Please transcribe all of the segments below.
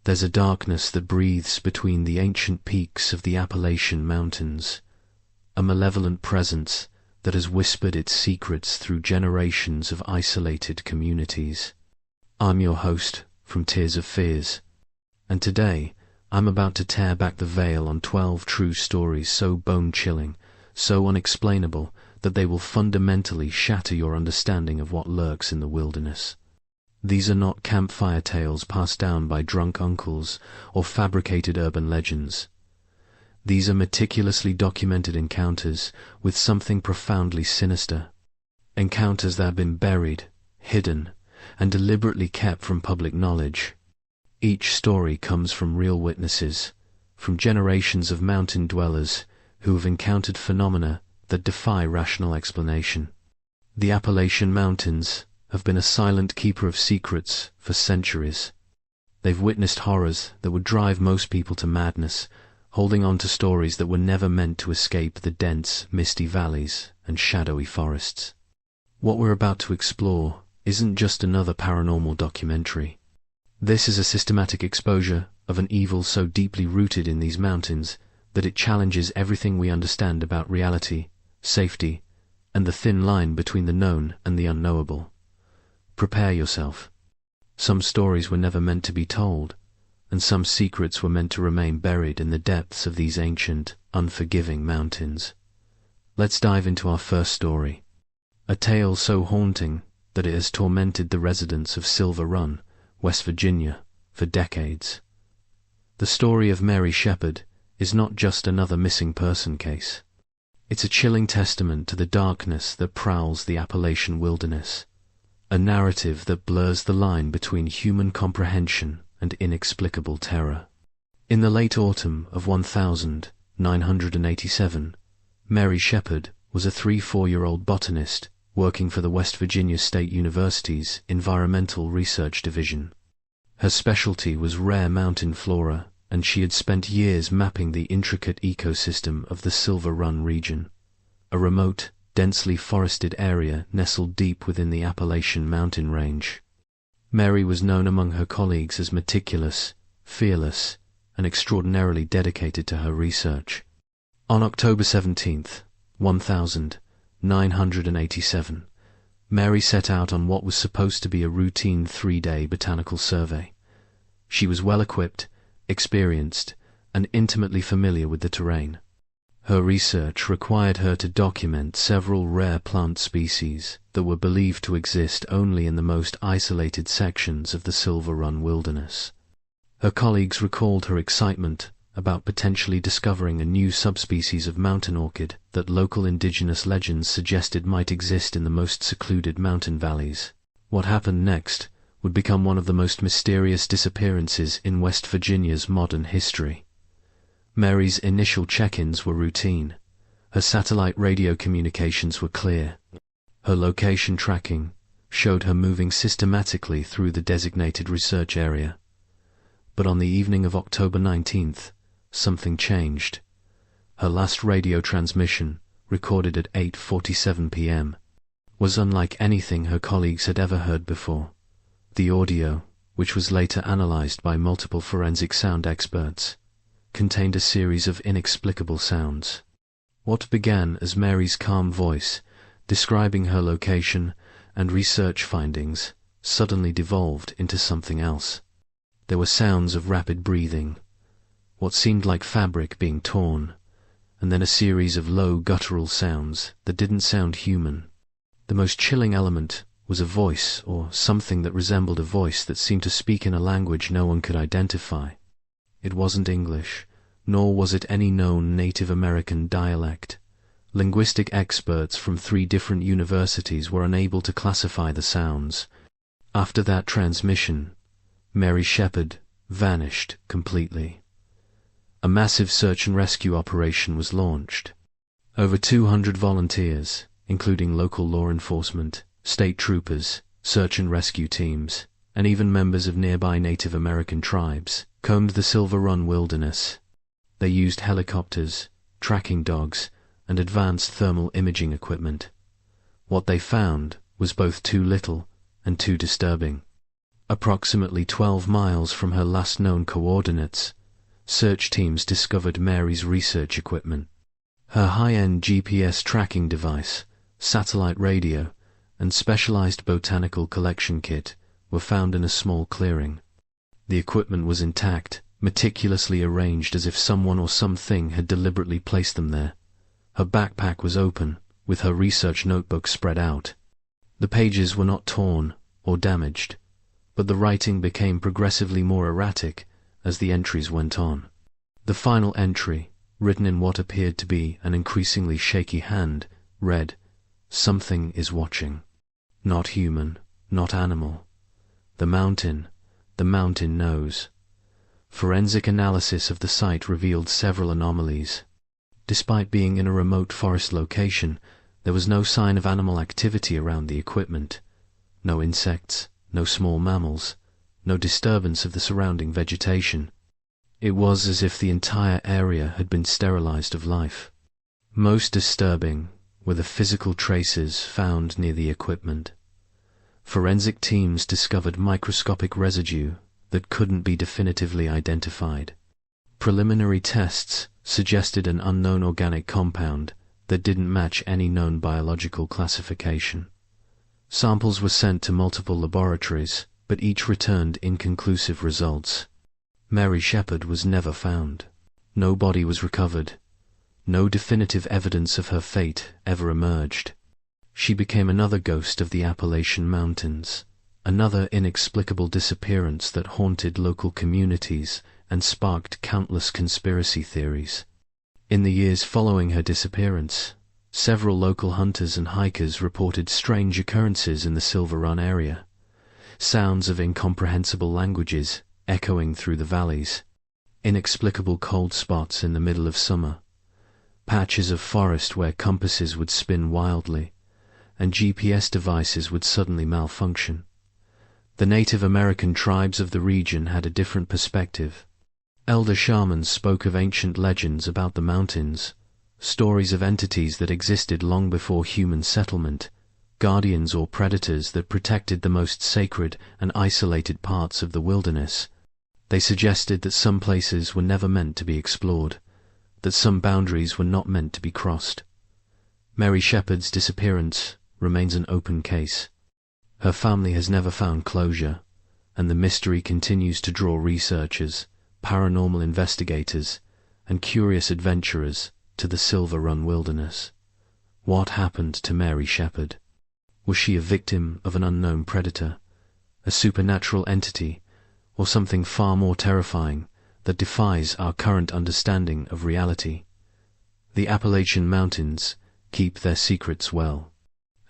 There's a darkness that breathes between the ancient peaks of the Appalachian Mountains, a malevolent presence that has whispered its secrets through generations of isolated communities. I'm your host from Tears of Fears, and today I'm about to tear back the veil on 12 true stories so bone-chilling, so unexplainable, that they will fundamentally shatter your understanding of what lurks in the wilderness. These are not campfire tales passed down by drunk uncles or fabricated urban legends. These are meticulously documented encounters with something profoundly sinister. Encounters that have been buried, hidden, and deliberately kept from public knowledge. Each story comes from real witnesses, from generations of mountain dwellers who have encountered phenomena that defy rational explanation. The Appalachian Mountains have been a silent keeper of secrets for centuries. They've witnessed horrors that would drive most people to madness, holding on to stories that were never meant to escape the dense, misty valleys and shadowy forests. What we're about to explore isn't just another paranormal documentary. This is a systematic exposure of an evil so deeply rooted in these mountains that it challenges everything we understand about reality, safety, and the thin line between the known and the unknowable. Prepare yourself. Some stories were never meant to be told, and some secrets were meant to remain buried in the depths of these ancient, unforgiving mountains. Let's dive into our first story, a tale so haunting that it has tormented the residents of Silver Run, West Virginia, for decades. The story of Mary Shepherd is not just another missing person case. It's a chilling testament to the darkness that prowls the Appalachian wilderness, a narrative that blurs the line between human comprehension and inexplicable terror. In the late autumn of 1987, Mary Shepherd was a 3-4-year-old botanist working for the West Virginia State University's Environmental Research Division. Her specialty was rare mountain flora, and she had spent years mapping the intricate ecosystem of the Silver Run region, a remote, densely forested area nestled deep within the Appalachian mountain range. Mary was known among her colleagues as meticulous, fearless, and extraordinarily dedicated to her research. On October 17, 1987, Mary set out on what was supposed to be a routine 3-day botanical survey. She was well-equipped, experienced, and intimately familiar with the terrain. Her research required her to document several rare plant species that were believed to exist only in the most isolated sections of the Silver Run wilderness. Her colleagues recalled her excitement about potentially discovering a new subspecies of mountain orchid that local indigenous legends suggested might exist in the most secluded mountain valleys. What happened next would become one of the most mysterious disappearances in West Virginia's modern history. Mary's initial check-ins were routine. Her satellite radio communications were clear. Her location tracking showed her moving systematically through the designated research area. But on the evening of October 19th, something changed. Her last radio transmission, recorded at 8:47 p.m., was unlike anything her colleagues had ever heard before. The audio, which was later analyzed by multiple forensic sound experts, contained a series of inexplicable sounds. What began as Mary's calm voice describing her location and research findings suddenly devolved into something else. There were sounds of rapid breathing, what seemed like fabric being torn, and then a series of low guttural sounds that didn't sound human. The most chilling element was a voice, or something that resembled a voice that seemed to speak in a language no one could identify. It wasn't English, nor was it any known Native American dialect. Linguistic experts from 3 different universities were unable to classify the sounds. After that transmission, Mary Shepherd vanished completely. A massive search and rescue operation was launched. Over 200 volunteers, including local law enforcement, state troopers, search and rescue teams, and even members of nearby Native American tribes, combed the Silver Run wilderness. They used helicopters, tracking dogs, and advanced thermal imaging equipment. What they found was both too little and too disturbing. Approximately 12 miles from her last known coordinates, search teams discovered Mary's research equipment. Her high-end GPS tracking device, satellite radio, and specialized botanical collection kit were found in a small clearing. The equipment was intact, meticulously arranged as if someone or something had deliberately placed them there. Her backpack was open, with her research notebook spread out. The pages were not torn or damaged, but the writing became progressively more erratic as the entries went on. The final entry, written in what appeared to be an increasingly shaky hand, read, "Something is watching. Not human, not animal. The mountain knows." Forensic analysis of the site revealed several anomalies. Despite being in a remote forest location, there was no sign of animal activity around the equipment. No insects, no small mammals, no disturbance of the surrounding vegetation. It was as if the entire area had been sterilized of life. Most disturbing were the physical traces found near the equipment. Forensic teams discovered microscopic residue that couldn't be definitively identified. Preliminary tests suggested an unknown organic compound that didn't match any known biological classification. Samples were sent to multiple laboratories, but each returned inconclusive results. Mary Shepherd was never found. No body was recovered. No definitive evidence of her fate ever emerged. She became another ghost of the Appalachian Mountains, another inexplicable disappearance that haunted local communities and sparked countless conspiracy theories. In the years following her disappearance, several local hunters and hikers reported strange occurrences in the Silver Run area. Sounds of incomprehensible languages echoing through the valleys, inexplicable cold spots in the middle of summer, patches of forest where compasses would spin wildly, and GPS devices would suddenly malfunction. The Native American tribes of the region had a different perspective. Elder shamans spoke of ancient legends about the mountains, stories of entities that existed long before human settlement, guardians or predators that protected the most sacred and isolated parts of the wilderness. They suggested that some places were never meant to be explored, that some boundaries were not meant to be crossed. Mary Shepherd's disappearance remains an open case. Her family has never found closure, and the mystery continues to draw researchers, paranormal investigators, and curious adventurers to the Silver Run wilderness. What happened to Mary Shepherd? Was she a victim of an unknown predator, a supernatural entity, or something far more terrifying that defies our current understanding of reality? The Appalachian Mountains keep their secrets well,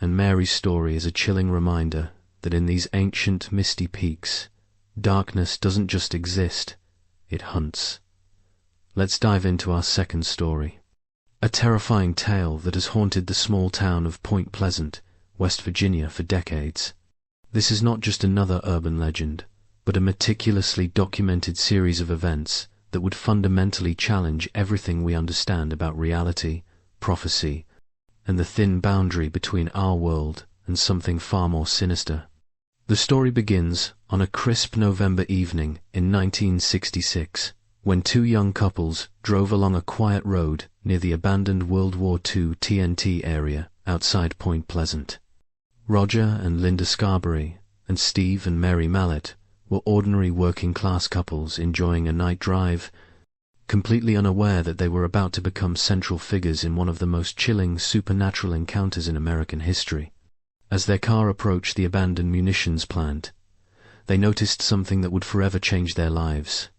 and Mary's story is a chilling reminder that in these ancient misty peaks, darkness doesn't just exist, it hunts. Let's dive into our second story. A terrifying tale that has haunted the small town of Point Pleasant, West Virginia for decades. This is not just another urban legend, but a meticulously documented series of events that would fundamentally challenge everything we understand about reality, prophecy, and the thin boundary between our world and something far more sinister. The story begins on a crisp November evening in 1966, when two young couples drove along a quiet road near the abandoned World War II TNT area outside Point Pleasant. Roger and Linda Scarberry and Steve and Mary Mallet were ordinary working-class couples enjoying a night drive, completely unaware that they were about to become central figures in one of the most chilling supernatural encounters in American history. As their car approached the abandoned munitions plant, they noticed something that would forever change their lives.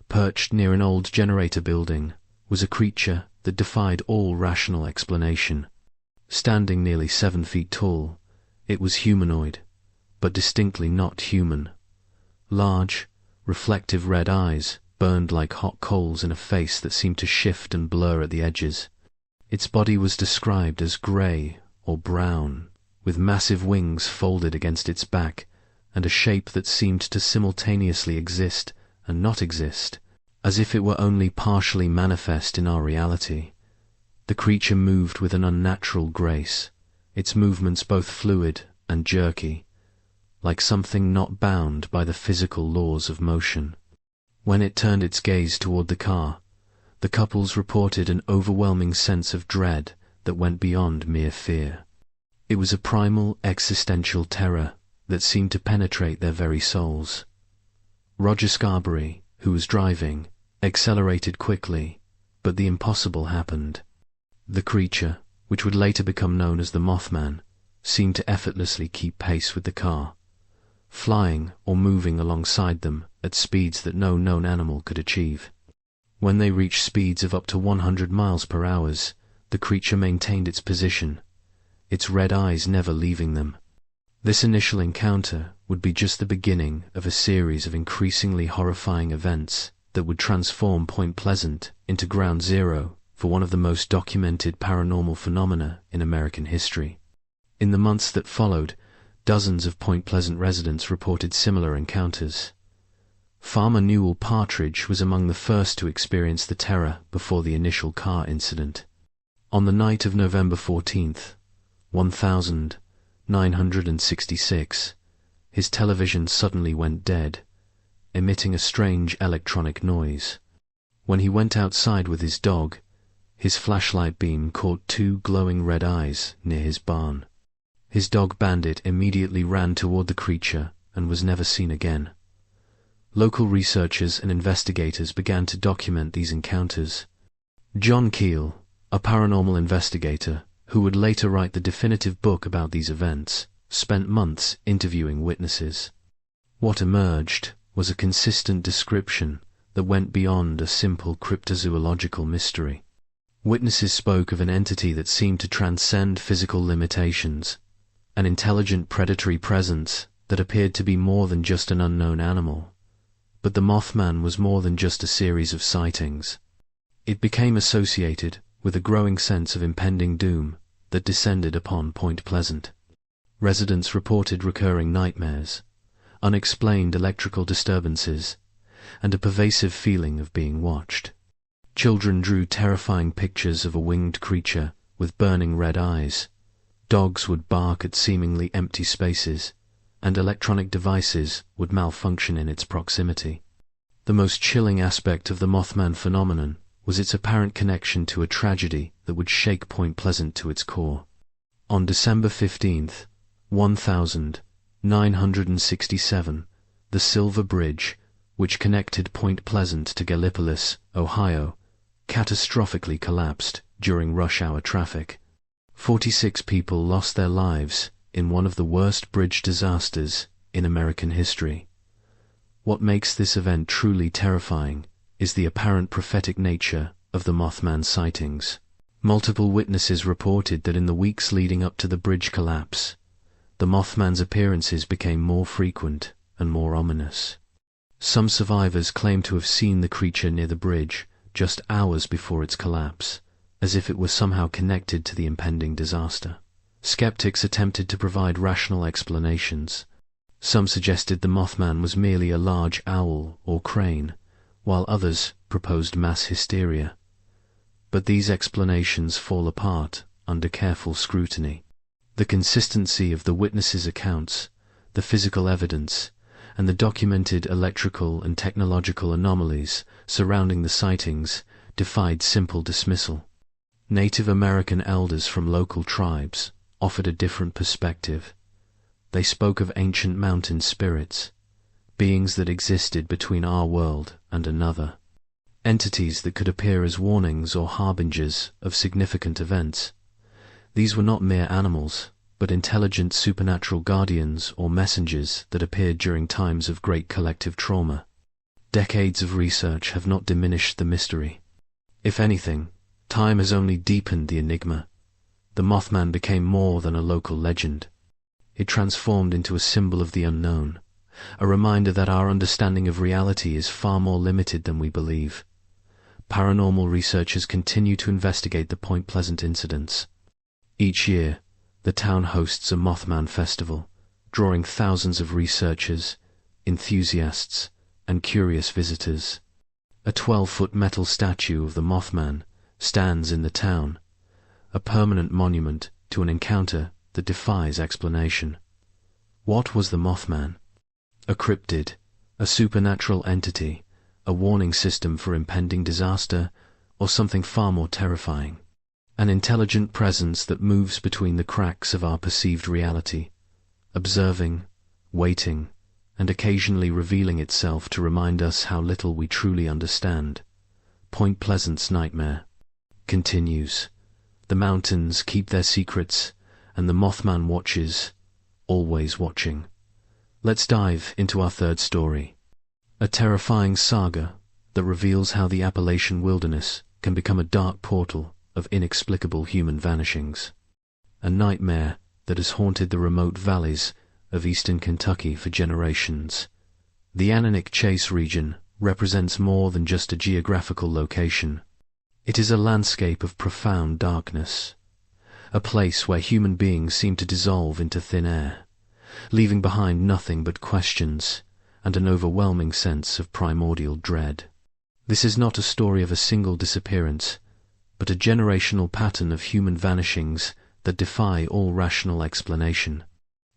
Perched near an old generator building was a creature that defied all rational explanation. Standing nearly 7 feet tall, it was humanoid, but distinctly not human. Large, reflective red eyes burned like hot coals in a face that seemed to shift and blur at the edges. Its body was described as grey or brown, with massive wings folded against its back, and a shape that seemed to simultaneously exist and not exist, as if it were only partially manifest in our reality. The creature moved with an unnatural grace, its movements both fluid and jerky. like something not bound by the physical laws of motion. When it turned its gaze toward the car, the couples reported an overwhelming sense of dread that went beyond mere fear. It was a primal existential terror that seemed to penetrate their very souls. Roger Scarberry, who was driving, accelerated quickly, but the impossible happened. The creature, which would later become known as the Mothman, seemed to effortlessly keep pace with the car, flying or moving alongside them at speeds that no known animal could achieve. When they reached speeds of up to 100 miles per hour, the creature maintained its position, its red eyes never leaving them. This initial encounter would be just the beginning of a series of increasingly horrifying events that would transform Point Pleasant into ground zero for one of the most documented paranormal phenomena in American history. In the months that followed, dozens of Point Pleasant residents reported similar encounters. Farmer Newell Partridge was among the first to experience the terror before the initial car incident. On the night of November 14th, 1966, his television suddenly went dead, emitting a strange electronic noise. When he went outside with his dog, his flashlight beam caught two glowing red eyes near his barn. His dog Bandit immediately ran toward the creature and was never seen again. Local researchers and investigators began to document these encounters. John Keel, a paranormal investigator who would later write the definitive book about these events, spent months interviewing witnesses. What emerged was a consistent description that went beyond a simple cryptozoological mystery. Witnesses spoke of an entity that seemed to transcend physical limitations, an intelligent predatory presence that appeared to be more than just an unknown animal. But the Mothman was more than just a series of sightings. It became associated with a growing sense of impending doom that descended upon Point Pleasant. Residents reported recurring nightmares, unexplained electrical disturbances, and a pervasive feeling of being watched. Children drew terrifying pictures of a winged creature with burning red eyes. Dogs would bark at seemingly empty spaces, and electronic devices would malfunction in its proximity. The most chilling aspect of the Mothman phenomenon was its apparent connection to a tragedy that would shake Point Pleasant to its core. On December 15th, 1967, the Silver Bridge, which connected Point Pleasant to Gallipolis, Ohio, catastrophically collapsed during rush hour traffic. 46 people lost their lives in one of the worst bridge disasters in American history. What makes this event truly terrifying is the apparent prophetic nature of the Mothman sightings. Multiple witnesses reported that in the weeks leading up to the bridge collapse, the Mothman's appearances became more frequent and more ominous. Some survivors claimed to have seen the creature near the bridge just hours before its collapse, as if it were somehow connected to the impending disaster. Skeptics attempted to provide rational explanations. Some suggested the Mothman was merely a large owl or crane, while others proposed mass hysteria. But these explanations fall apart under careful scrutiny. The consistency of the witnesses' accounts, the physical evidence, and the documented electrical and technological anomalies surrounding the sightings defied simple dismissal. Native American elders from local tribes offered a different perspective. They spoke of ancient mountain spirits, beings that existed between our world and another, entities that could appear as warnings or harbingers of significant events. These were not mere animals, but intelligent supernatural guardians or messengers that appeared during times of great collective trauma. Decades of research have not diminished the mystery. If anything, time has only deepened the enigma. The Mothman became more than a local legend. It transformed into a symbol of the unknown, a reminder that our understanding of reality is far more limited than we believe. Paranormal researchers continue to investigate the Point Pleasant incidents. Each year, the town hosts a Mothman festival, drawing thousands of researchers, enthusiasts, and curious visitors. A 12-foot metal statue of the Mothman stands in the town, a permanent monument to an encounter that defies explanation. What was the Mothman? A cryptid, a supernatural entity, a warning system for impending disaster, or something far more terrifying? An intelligent presence that moves between the cracks of our perceived reality, observing, waiting, and occasionally revealing itself to remind us how little we truly understand. Point Pleasant's nightmare continues. The mountains keep their secrets, and the Mothman watches, always watching. Let's dive into our third story. A terrifying saga that reveals how the Appalachian wilderness can become a dark portal of inexplicable human vanishings. A nightmare that has haunted the remote valleys of eastern Kentucky for generations. The Cannock Chase region represents more than just a geographical location. It is a landscape of profound darkness, a place where human beings seem to dissolve into thin air, leaving behind nothing but questions and an overwhelming sense of primordial dread. This is not a story of a single disappearance, but a generational pattern of human vanishings that defy all rational explanation.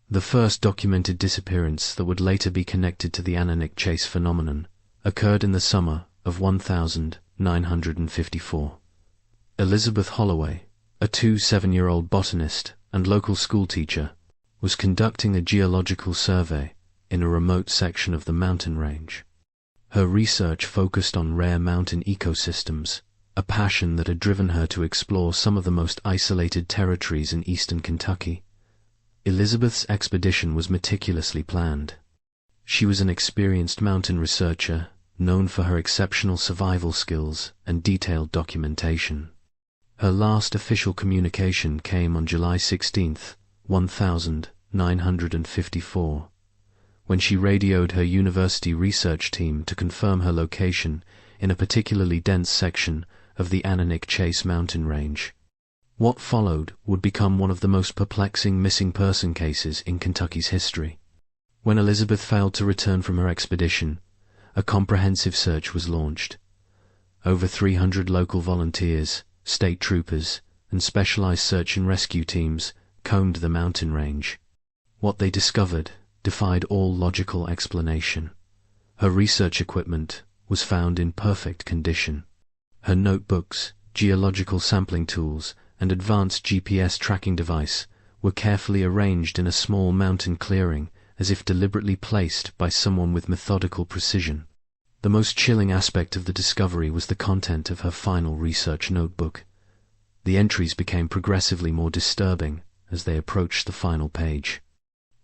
The first documented disappearance that would later be connected to the Cannock Chase phenomenon occurred in the summer of 1954. Elizabeth Holloway, a 7-year-old botanist and local schoolteacher, was conducting a geological survey in a remote section of the mountain range. Her research focused on rare mountain ecosystems, a passion that had driven her to explore some of the most isolated territories in eastern Kentucky. Elizabeth's expedition was meticulously planned. She was an experienced mountain researcher, known for her exceptional survival skills and detailed documentation. Her last official communication came on July 16, 1954, when she radioed her university research team to confirm her location in a particularly dense section of the Cannock Chase mountain range. What followed would become one of the most perplexing missing person cases in Kentucky's history. When Elizabeth failed to return from her expedition, a comprehensive search was launched. Over 300 local volunteers, state troopers, and specialized search and rescue teams combed the mountain range. What they discovered defied all logical explanation. Her research equipment was found in perfect condition. Her notebooks, geological sampling tools, and advanced GPS tracking device were carefully arranged in a small mountain clearing, as if deliberately placed by someone with methodical precision. The most chilling aspect of the discovery was the content of her final research notebook. The entries became progressively more disturbing as they approached the final page.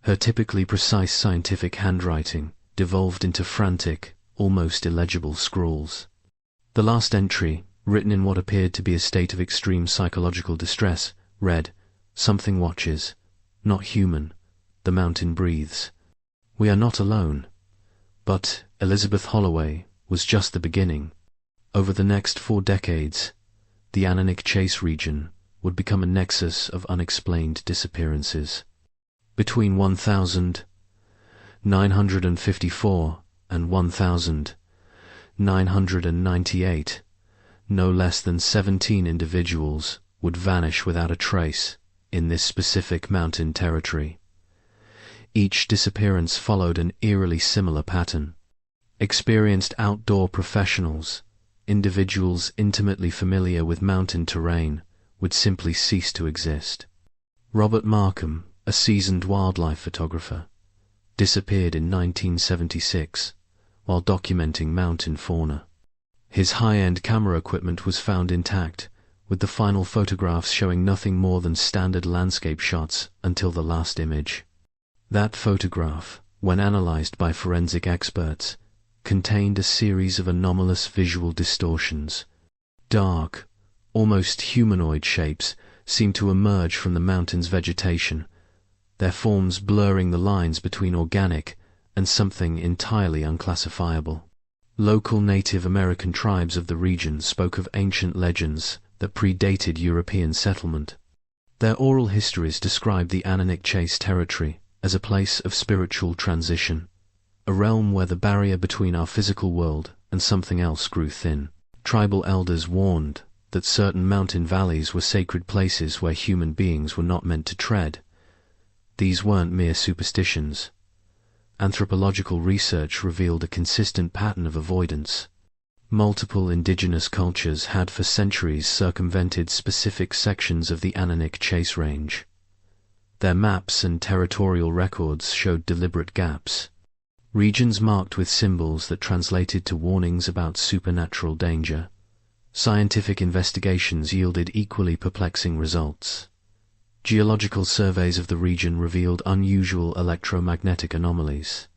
Her typically precise scientific handwriting devolved into frantic, almost illegible scrawls. The last entry, written in what appeared to be a state of extreme psychological distress, read, "Something watches. Not human. The mountain breathes. We are not alone." But Elizabeth Holloway was just the beginning. Over the next 4 decades, the Cannock Chase region would become a nexus of unexplained disappearances. Between 1954 and 1998, no less than 17 individuals would vanish without a trace in this specific mountain territory. Each disappearance followed an eerily similar pattern. Experienced outdoor professionals, individuals intimately familiar with mountain terrain, would simply cease to exist. Robert Markham, a seasoned wildlife photographer, disappeared in 1976 while documenting mountain fauna. His high-end camera equipment was found intact, with the final photographs showing nothing more than standard landscape shots until the last image. That photograph, when analyzed by forensic experts, contained a series of anomalous visual distortions. Dark, almost humanoid shapes seemed to emerge from the mountain's vegetation, their forms blurring the lines between organic and something entirely unclassifiable. Local Native American tribes of the region spoke of ancient legends that predated European settlement. Their oral histories described the Cannock Chase territory as a place of spiritual transition, a realm where the barrier between our physical world and something else grew thin. Tribal elders warned that certain mountain valleys were sacred places where human beings were not meant to tread. These weren't mere superstitions. Anthropological research revealed a consistent pattern of avoidance. Multiple indigenous cultures had for centuries circumvented specific sections of the Cannock Chase Range. Their maps and territorial records showed deliberate gaps. Regions marked with symbols that translated to warnings about supernatural danger. Scientific investigations yielded equally perplexing results. Geological surveys of the region revealed unusual electromagnetic anomalies.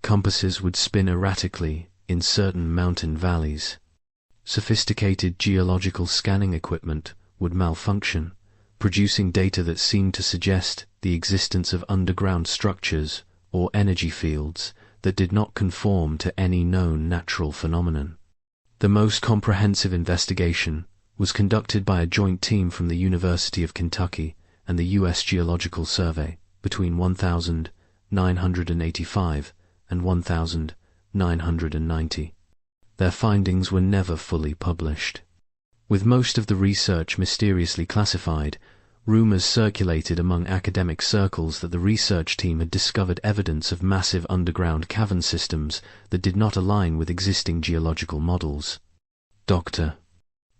Compasses would spin erratically in certain mountain valleys. Sophisticated geological scanning equipment would malfunction, producing data that seemed to suggest the existence of underground structures or energy fields that did not conform to any known natural phenomenon. The most comprehensive investigation was conducted by a joint team from the University of Kentucky and the U.S. Geological Survey between 1985 and 1990. Their findings were never fully published. With most of the research mysteriously classified, rumors circulated among academic circles that the research team had discovered evidence of massive underground cavern systems that did not align with existing geological models. Dr.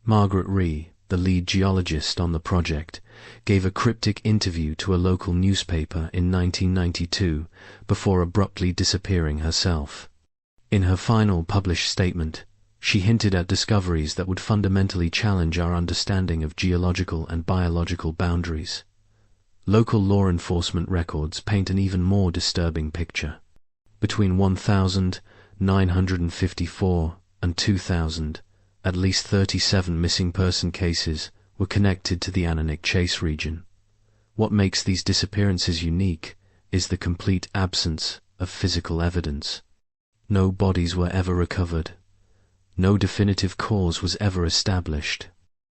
Margaret Rhee, the lead geologist on the project, gave a cryptic interview to a local newspaper in 1992 before abruptly disappearing herself. In her final published statement, she hinted at discoveries that would fundamentally challenge our understanding of geological and biological boundaries. Local law enforcement records paint an even more disturbing picture. Between 1954 and 2000, at least 37 missing person cases were connected to the Cannock Chase region. What makes these disappearances unique is the complete absence of physical evidence. No bodies were ever recovered. No definitive cause was ever established.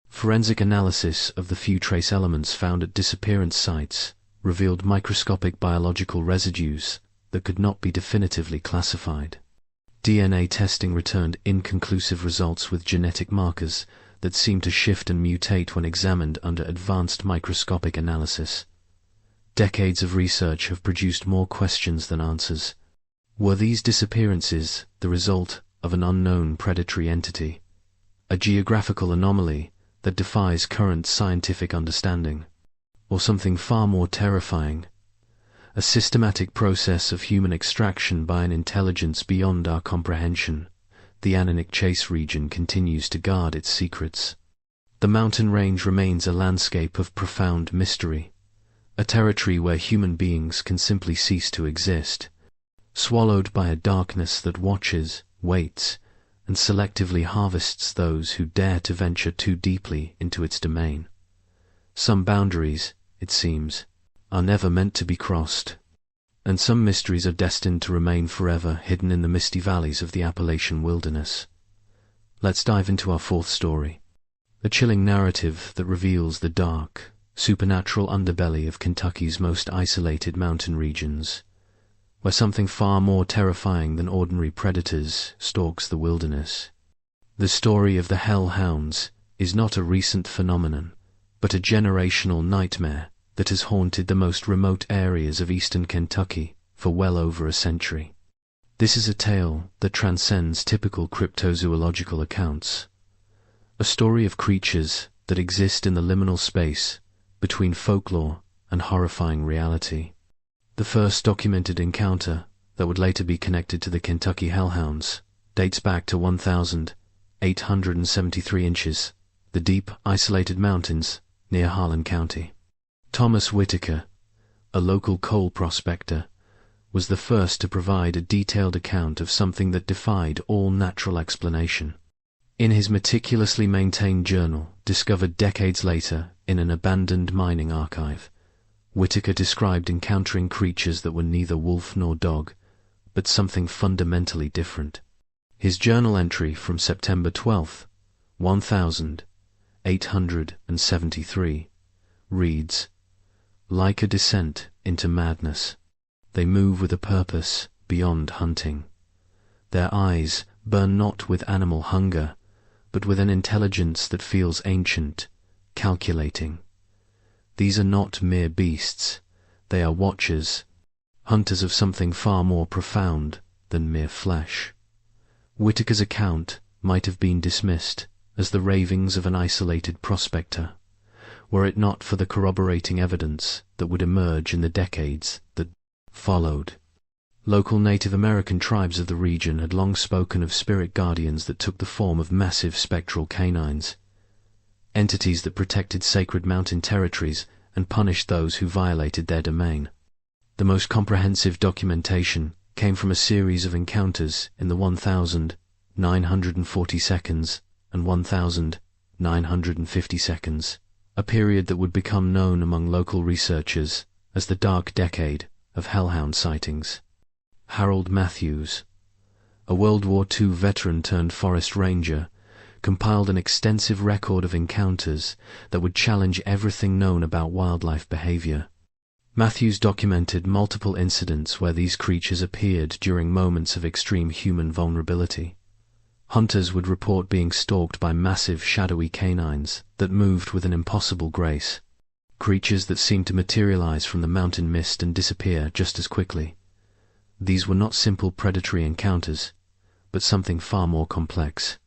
Forensic analysis of the few trace elements found at disappearance sites revealed microscopic biological residues that could not be definitively classified. DNA testing returned inconclusive results with genetic markers that seemed to shift and mutate when examined under advanced microscopic analysis. Decades of research have produced more questions than answers. Were these disappearances the result of an unknown predatory entity, a geographical anomaly that defies current scientific understanding, or something far more terrifying, a systematic process of human extraction by an intelligence beyond our comprehension? The Cannock Chase region continues to guard its secrets. The mountain range remains a landscape of profound mystery, a territory where human beings can simply cease to exist, swallowed by a darkness that watches, waits, and selectively harvests those who dare to venture too deeply into its domain. Some boundaries, it seems, are never meant to be crossed, and some mysteries are destined to remain forever hidden in the misty valleys of the Appalachian wilderness. Let's dive into our fourth story, a chilling narrative that reveals the dark, supernatural underbelly of Kentucky's most isolated mountain regions, where something far more terrifying than ordinary predators stalks the wilderness. The story of the Hellhounds is not a recent phenomenon, but a generational nightmare that has haunted the most remote areas of eastern Kentucky for well over a century. This is a tale that transcends typical cryptozoological accounts, a story of creatures that exist in the liminal space between folklore and horrifying reality. The first documented encounter, that would later be connected to the Kentucky Hellhounds, dates back to 1,873 inches, the deep, isolated mountains near Harlan County. Thomas Whitaker, a local coal prospector, was the first to provide a detailed account of something that defied all natural explanation. In his meticulously maintained journal, discovered decades later in an abandoned mining archive, Whitaker described encountering creatures that were neither wolf nor dog, but something fundamentally different. His journal entry from September 12, 1873, reads, "Like a descent into madness, they move with a purpose beyond hunting. Their eyes burn not with animal hunger, but with an intelligence that feels ancient, calculating. These are not mere beasts, They are watchers, hunters of something far more profound than mere flesh. Whitaker's account might have been dismissed as the ravings of an isolated prospector, were it not for the corroborating evidence that would emerge in the decades that followed. Local Native American tribes of the region had long spoken of spirit guardians that took the form of massive spectral canines, entities that protected sacred mountain territories and punished those who violated their domain. The most comprehensive documentation came from a series of encounters in the 1,940 seconds and 1,950 seconds, a period that would become known among local researchers as the dark decade of Hellhound sightings. Harold Matthews, a World War II veteran turned forest ranger, compiled an extensive record of encounters that would challenge everything known about wildlife behavior. Matthews documented multiple incidents where these creatures appeared during moments of extreme human vulnerability. Hunters would report being stalked by massive shadowy canines that moved with an impossible grace, creatures that seemed to materialize from the mountain mist and disappear just as quickly. These were not simple predatory encounters, but something far more complex.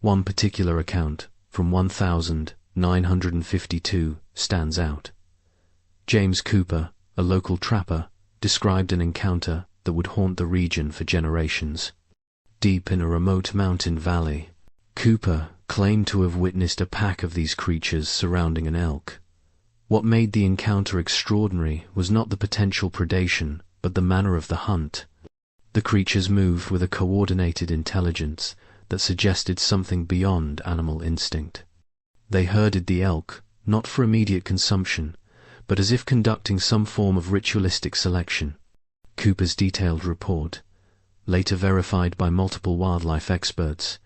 One particular account, from 1952, stands out. James Cooper, a local trapper, described an encounter that would haunt the region for generations. Deep in a remote mountain valley, Cooper claimed to have witnessed a pack of these creatures surrounding an elk. What made the encounter extraordinary was not the potential predation, but the manner of the hunt. The creatures moved with a coordinated intelligence that suggested something beyond animal instinct. They herded the elk, not for immediate consumption, but as if conducting some form of ritualistic selection. Cooper's detailed report, later verified by multiple wildlife experts,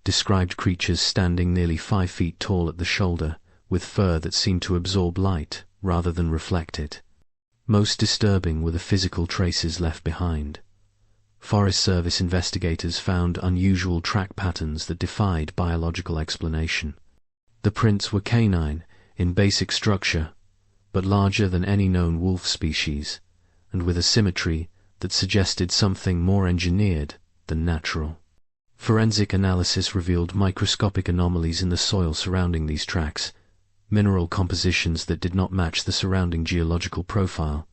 described creatures standing nearly 5 feet tall at the shoulder, with fur that seemed to absorb light rather than reflect it. Most disturbing were the physical traces left behind. Forest Service investigators found unusual track patterns that defied biological explanation. The prints were canine in basic structure, but larger than any known wolf species, and with a symmetry that suggested something more engineered than natural. Forensic analysis revealed microscopic anomalies in the soil surrounding these tracks, mineral compositions that did not match the surrounding geological profile.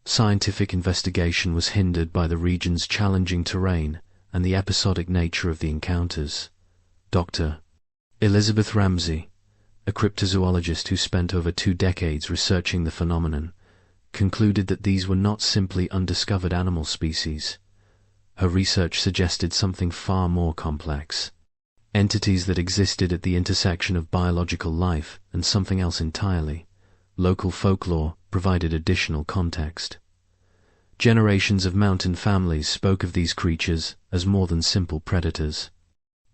Scientific investigation was hindered by the region's challenging terrain and the episodic nature of the encounters. Dr. Elizabeth Ramsey, a cryptozoologist who spent over 2 decades researching the phenomenon, concluded that these were not simply undiscovered animal species. Her research suggested something far more complex. Entities that existed at the intersection of biological life and something else entirely. Local folklore provided additional context. Generations of mountain families spoke of these creatures as more than simple predators.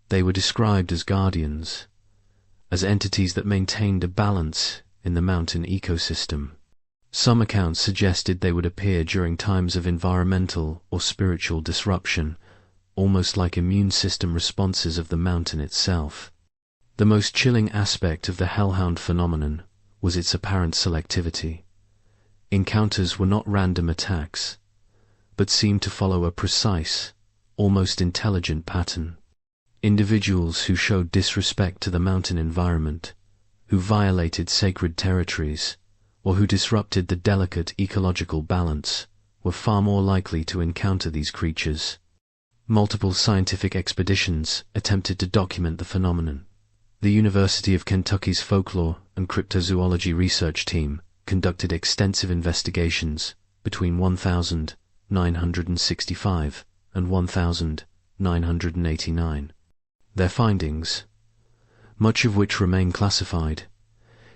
They were described as guardians, as entities that maintained a balance in the mountain ecosystem. Some accounts suggested they would appear during times of environmental or spiritual disruption, almost like immune system responses of the mountain itself. The most chilling aspect of the hellhound phenomenon was its apparent selectivity. Encounters were not random attacks, but seemed to follow a precise, almost intelligent pattern. Individuals who showed disrespect to the mountain environment, who violated sacred territories, or who disrupted the delicate ecological balance, were far more likely to encounter these creatures. Multiple scientific expeditions attempted to document the phenomenon. The University of Kentucky's Folklore and Cryptozoology research team conducted extensive investigations between 1965 and 1989. Their findings, much of which remain classified,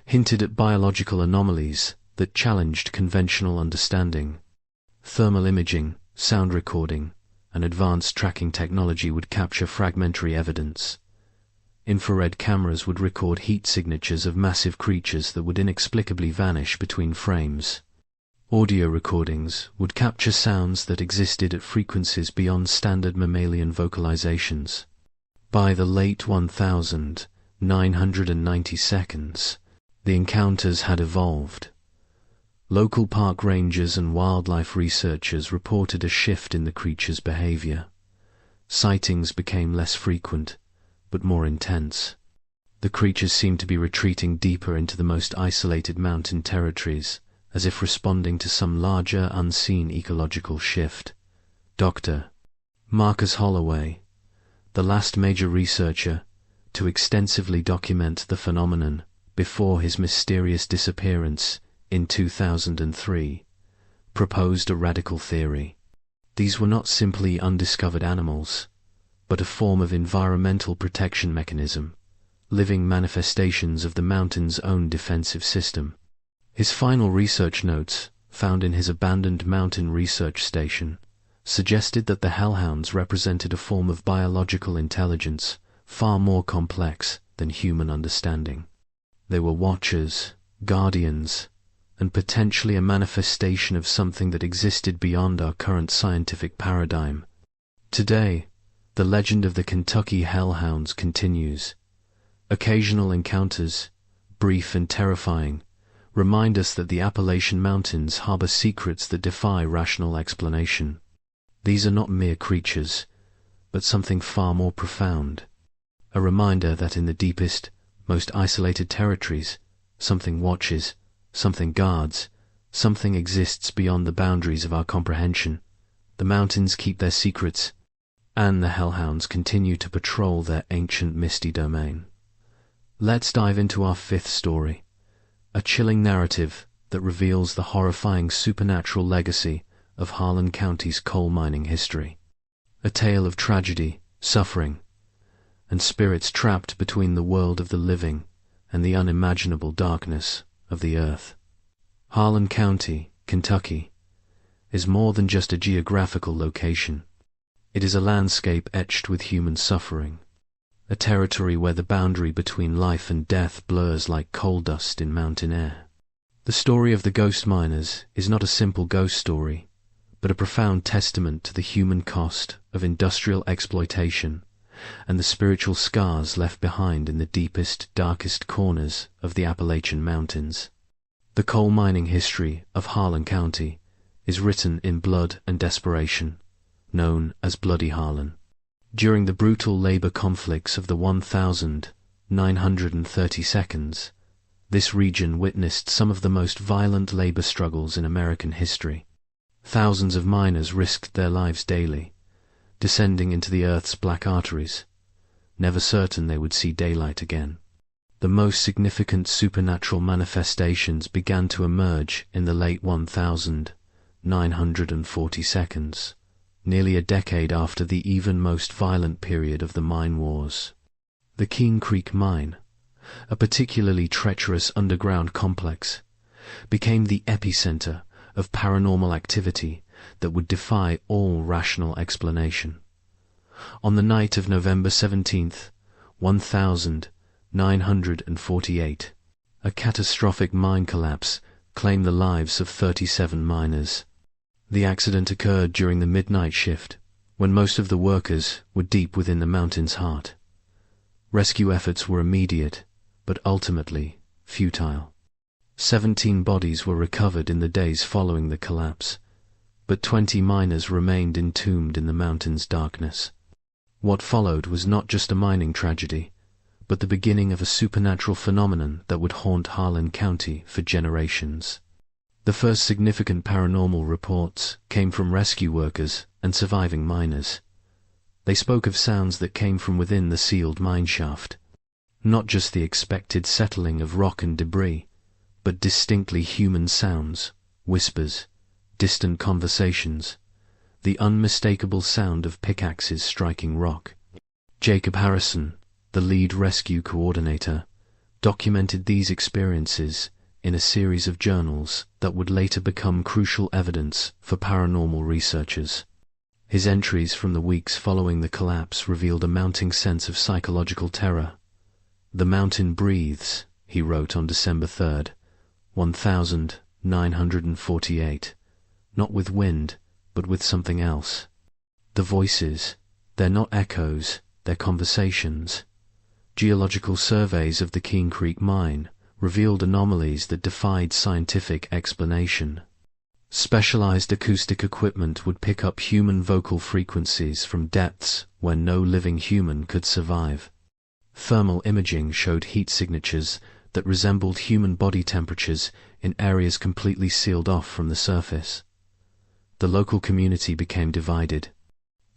hinted at biological anomalies that challenged conventional understanding. Thermal imaging, sound recording, and advanced tracking technology would capture fragmentary evidence. Infrared cameras would record heat signatures of massive creatures that would inexplicably vanish between frames. Audio recordings would capture sounds that existed at frequencies beyond standard mammalian vocalizations. By the late 1990 seconds, the encounters had evolved. Local park rangers and wildlife researchers reported a shift in the creature's behavior. Sightings became less frequent, but more intense. The creatures seemed to be retreating deeper into the most isolated mountain territories, as if responding to some larger, unseen ecological shift. Dr. Marcus Holloway, the last major researcher to extensively document the phenomenon before his mysterious disappearance in 2003, proposed a radical theory. These were not simply undiscovered animals, but a form of environmental protection mechanism, living manifestations of the mountain's own defensive system. His final research notes, found in his abandoned mountain research station, suggested that the Hellhounds represented a form of biological intelligence far more complex than human understanding. They were watchers, guardians, and potentially a manifestation of something that existed beyond our current scientific paradigm. Today, the legend of the Kentucky Hellhounds continues. Occasional encounters, brief and terrifying, remind us that the Appalachian Mountains harbor secrets that defy rational explanation. These are not mere creatures, but something far more profound. A reminder that in the deepest, most isolated territories, something watches, something guards, something exists beyond the boundaries of our comprehension. The mountains keep their secrets, and the Hellhounds continue to patrol their ancient misty domain. Let's dive into our fifth story, a chilling narrative that reveals the horrifying supernatural legacy of Harlan County's coal mining history. A tale of tragedy, suffering, and spirits trapped between the world of the living and the unimaginable darkness of the earth. Harlan County, Kentucky, is more than just a geographical location. It is a landscape etched with human suffering, a territory where the boundary between life and death blurs like coal dust in mountain air. The story of the ghost miners is not a simple ghost story, but a profound testament to the human cost of industrial exploitation and the spiritual scars left behind in the deepest, darkest corners of the Appalachian Mountains. The coal mining history of Harlan County is written in blood and desperation, known as Bloody Harlan. During the brutal labor conflicts of the 1932, this region witnessed some of the most violent labor struggles in American history. Thousands of miners risked their lives daily, descending into the earth's black arteries, never certain they would see daylight again. The most significant supernatural manifestations began to emerge in the late 1940s, nearly a decade after the even most violent period of the mine wars. The Keene Creek Mine, a particularly treacherous underground complex, became the epicenter of paranormal activity that would defy all rational explanation. On the night of November 17th, 1948, a catastrophic mine collapse claimed the lives of 37 miners. The accident occurred during the midnight shift, when most of the workers were deep within the mountain's heart. Rescue efforts were immediate, but ultimately futile. 17 bodies were recovered in the days following the collapse, but 20 miners remained entombed in the mountain's darkness. What followed was not just a mining tragedy, but the beginning of a supernatural phenomenon that would haunt Harlan County for generations. The first significant paranormal reports came from rescue workers and surviving miners. They spoke of sounds that came from within the sealed mine shaft, not just the expected settling of rock and debris, but distinctly human sounds, whispers, distant conversations, the unmistakable sound of pickaxes striking rock. Jacob Harrison, the lead rescue coordinator, documented these experiences in a series of journals that would later become crucial evidence for paranormal researchers. His entries from the weeks following the collapse revealed a mounting sense of psychological terror. "The mountain breathes," he wrote on December 3rd, 1948, "not with wind, but with something else. The voices, they're not echoes, they're conversations." Geological surveys of the Keene Creek mine revealed anomalies that defied scientific explanation. Specialized acoustic equipment would pick up human vocal frequencies from depths where no living human could survive. Thermal imaging showed heat signatures that resembled human body temperatures in areas completely sealed off from the surface. The local community became divided.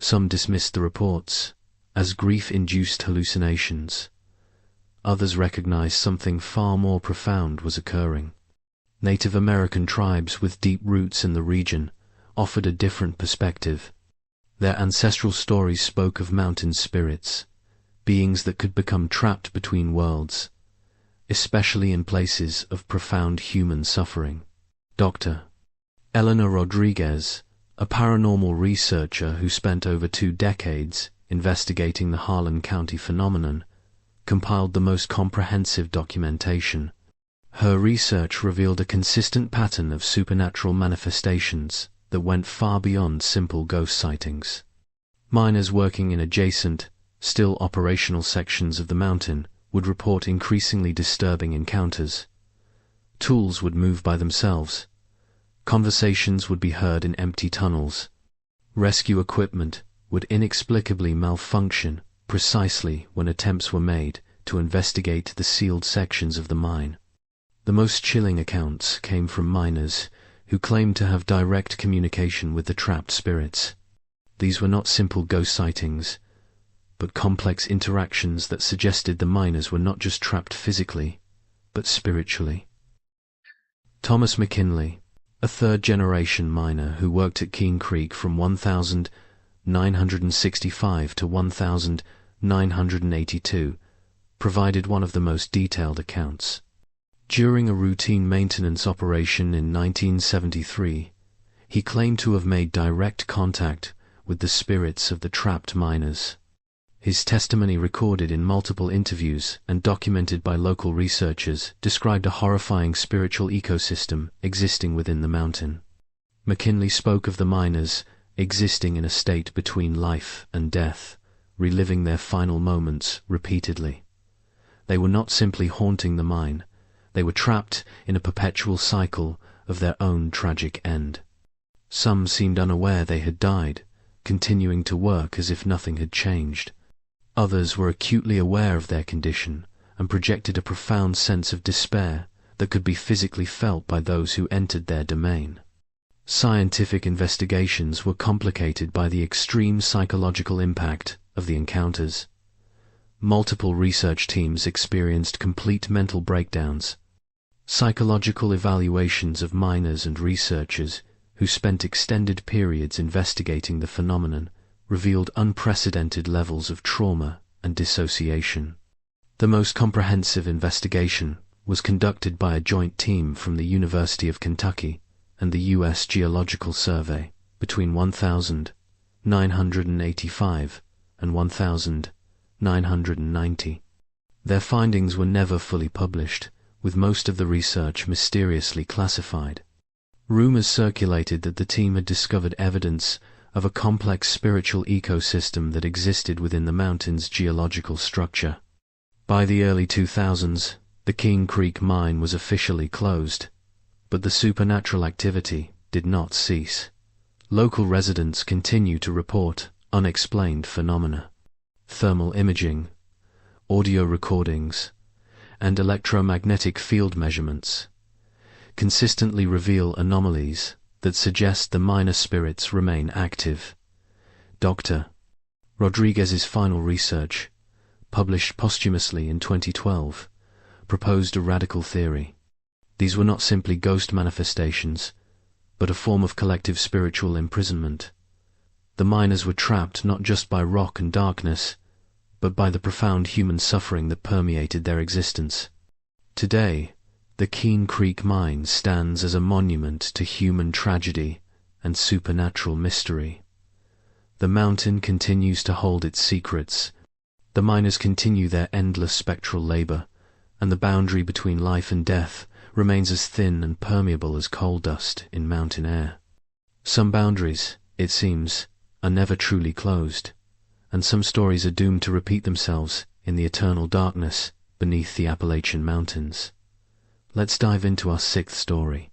Some dismissed the reports as grief-induced hallucinations. Others recognized something far more profound was occurring. Native American tribes with deep roots in the region offered a different perspective. Their ancestral stories spoke of mountain spirits, beings that could become trapped between worlds, especially in places of profound human suffering. Dr. Eleanor Rodriguez, a paranormal researcher who spent over 2 decades investigating the Harlan County phenomenon, compiled the most comprehensive documentation. Her research revealed a consistent pattern of supernatural manifestations that went far beyond simple ghost sightings. Miners working in adjacent, still operational sections of the mountain would report increasingly disturbing encounters. Tools would move by themselves. Conversations would be heard in empty tunnels. Rescue equipment would inexplicably malfunction precisely when attempts were made to investigate the sealed sections of the mine. The most chilling accounts came from miners who claimed to have direct communication with the trapped spirits. These were not simple ghost sightings, but complex interactions that suggested the miners were not just trapped physically, but spiritually. Thomas McKinley, a third-generation miner who worked at Keene Creek from 1965 to 1982, provided one of the most detailed accounts. During a routine maintenance operation in 1973, he claimed to have made direct contact with the spirits of the trapped miners. His testimony, recorded in multiple interviews and documented by local researchers, described a horrifying spiritual ecosystem existing within the mountain. McKinley spoke of the miners existing in a state between life and death, reliving their final moments repeatedly. They were not simply haunting the mine, they were trapped in a perpetual cycle of their own tragic end. Some seemed unaware they had died, continuing to work as if nothing had changed. Others were acutely aware of their condition and projected a profound sense of despair that could be physically felt by those who entered their domain. Scientific investigations were complicated by the extreme psychological impact of the encounters. Multiple research teams experienced complete mental breakdowns. Psychological evaluations of miners and researchers who spent extended periods investigating the phenomenon revealed unprecedented levels of trauma and dissociation. The most comprehensive investigation was conducted by a joint team from the University of Kentucky and the U.S. Geological Survey between 1985 and 1990. Their findings were never fully published, with most of the research mysteriously classified. Rumors circulated that the team had discovered evidence of a complex spiritual ecosystem that existed within the mountain's geological structure. By the early 2000s, the Keene Creek mine was officially closed, but the supernatural activity did not cease. Local residents continue to report unexplained phenomena. Thermal imaging, audio recordings, and electromagnetic field measurements consistently reveal anomalies that suggest the minor spirits remain active. Dr. Rodriguez's final research, published posthumously in 2012, proposed a radical theory. These were not simply ghost manifestations, but a form of collective spiritual imprisonment. The miners were trapped not just by rock and darkness, but by the profound human suffering that permeated their existence. Today, the Keene Creek mine stands as a monument to human tragedy and supernatural mystery. The mountain continues to hold its secrets. The miners continue their endless spectral labor, and the boundary between life and death remains as thin and permeable as coal dust in mountain air. Some boundaries, it seems, are never truly closed, and some stories are doomed to repeat themselves in the eternal darkness beneath the Appalachian mountains. let's dive into our sixth story.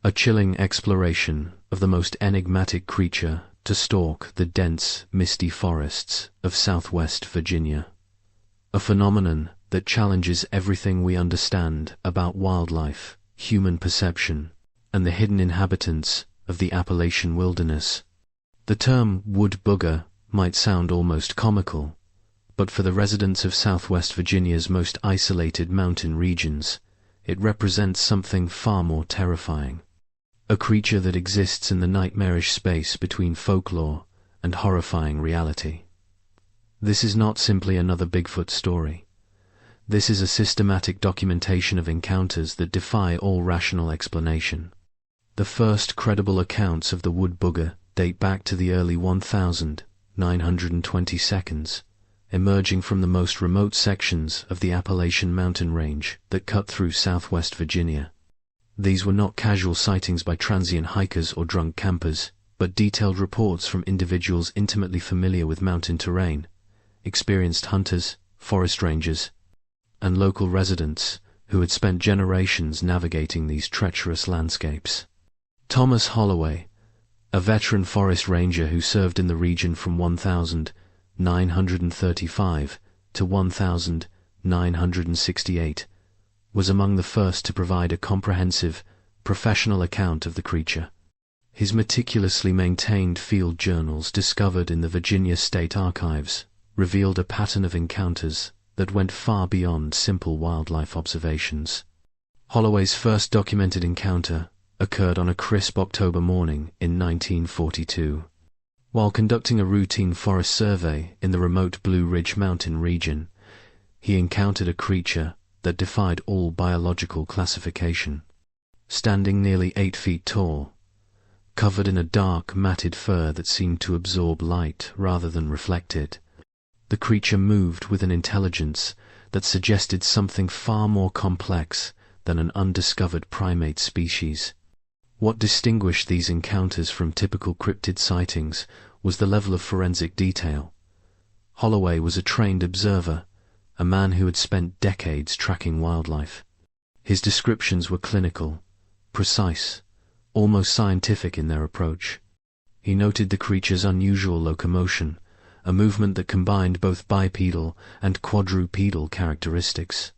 A chilling exploration of the most enigmatic creature to stalk the dense, misty forests of Southwest Virginia. A phenomenon that challenges everything we understand about wildlife, human perception, and the hidden inhabitants of the Appalachian wilderness. The term wood booger might sound almost comical, but for the residents of Southwest Virginia's most isolated mountain regions, it represents something far more terrifying. A creature that exists in the nightmarish space between folklore and horrifying reality. This is not simply another Bigfoot story. This is a systematic documentation of encounters that defy all rational explanation. The first credible accounts of the wood booger date back to the early 1920s, emerging from the most remote sections of the Appalachian mountain range that cut through Southwest Virginia. These were not casual sightings by transient hikers or drunk campers, but detailed reports from individuals intimately familiar with mountain terrain, experienced hunters, forest rangers, and local residents who had spent generations navigating these treacherous landscapes. Thomas Holloway, a veteran forest ranger who served in the region from 1935 to 1968, was among the first to provide a comprehensive, professional account of the creature. His meticulously maintained field journals discovered in the Virginia State Archives revealed a pattern of encounters that went far beyond simple wildlife observations. Holloway's first documented encounter occurred on a crisp October morning in 1942. While conducting a routine forest survey in the remote Blue Ridge Mountain region, he encountered a creature that defied all biological classification. Standing nearly 8 feet tall, covered in a dark, matted fur that seemed to absorb light rather than reflect it, the creature moved with an intelligence that suggested something far more complex than an undiscovered primate species. What distinguished these encounters from typical cryptid sightings was the level of forensic detail. Holloway was a trained observer, a man who had spent decades tracking wildlife. His descriptions were clinical, precise, almost scientific in their approach. He noted the creature's unusual locomotion, a movement that combined both bipedal and quadrupedal characteristics.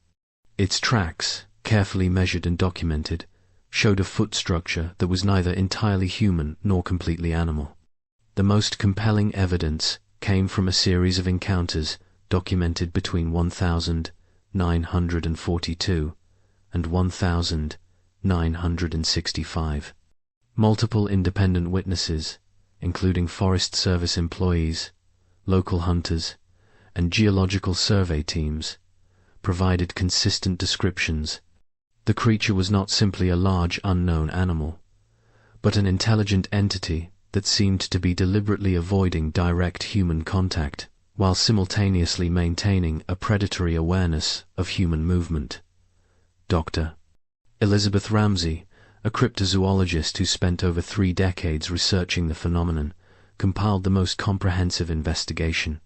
Its tracks, carefully measured and documented, showed a foot structure that was neither entirely human nor completely animal. The most compelling evidence came from a series of encounters documented between 1942 and 1965. Multiple independent witnesses, including Forest Service employees, local hunters, and geological survey teams, provided consistent descriptions. The creature was not simply a large unknown animal, but an intelligent entity that seemed to be deliberately avoiding direct human contact, while simultaneously maintaining a predatory awareness of human movement. Dr. Elizabeth Ramsey, a cryptozoologist who spent over 3 decades researching the phenomenon, compiled the most comprehensive investigation.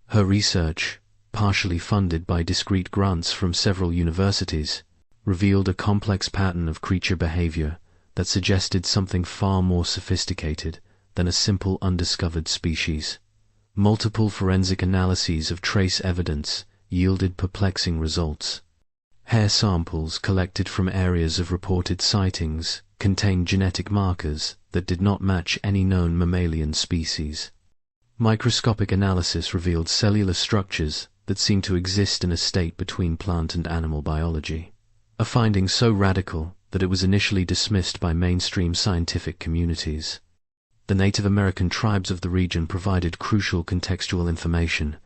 Her research, partially funded by discrete grants from several universities, revealed a complex pattern of creature behavior that suggested something far more sophisticated than a simple undiscovered species. Multiple forensic analyses of trace evidence yielded perplexing results. Hair samples collected from areas of reported sightings contained genetic markers that did not match any known mammalian species. Microscopic analysis revealed cellular structures that seemed to exist in a state between plant and animal biology, a finding so radical that it was initially dismissed by mainstream scientific communities. The Native American tribes of the region provided crucial contextual information.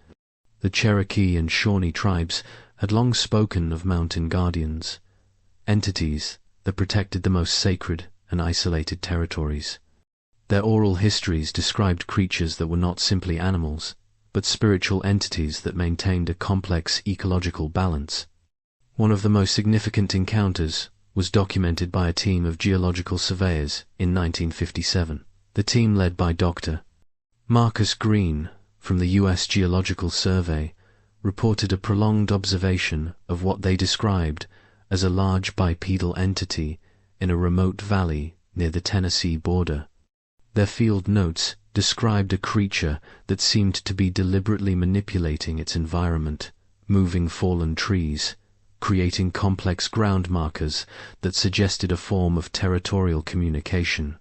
The Cherokee and Shawnee tribes had long spoken of mountain guardians, entities that protected the most sacred and isolated territories. Their oral histories described creatures that were not simply animals, but spiritual entities that maintained a complex ecological balance. One of the most significant encounters was documented by a team of geological surveyors in 1957. The team led by Dr. Marcus Green from the U.S. Geological Survey reported a prolonged observation of what they described as a large bipedal entity in a remote valley near the Tennessee border. Their field notes described a creature that seemed to be deliberately manipulating its environment, moving fallen trees, creating complex ground markers that suggested a form of territorial communication.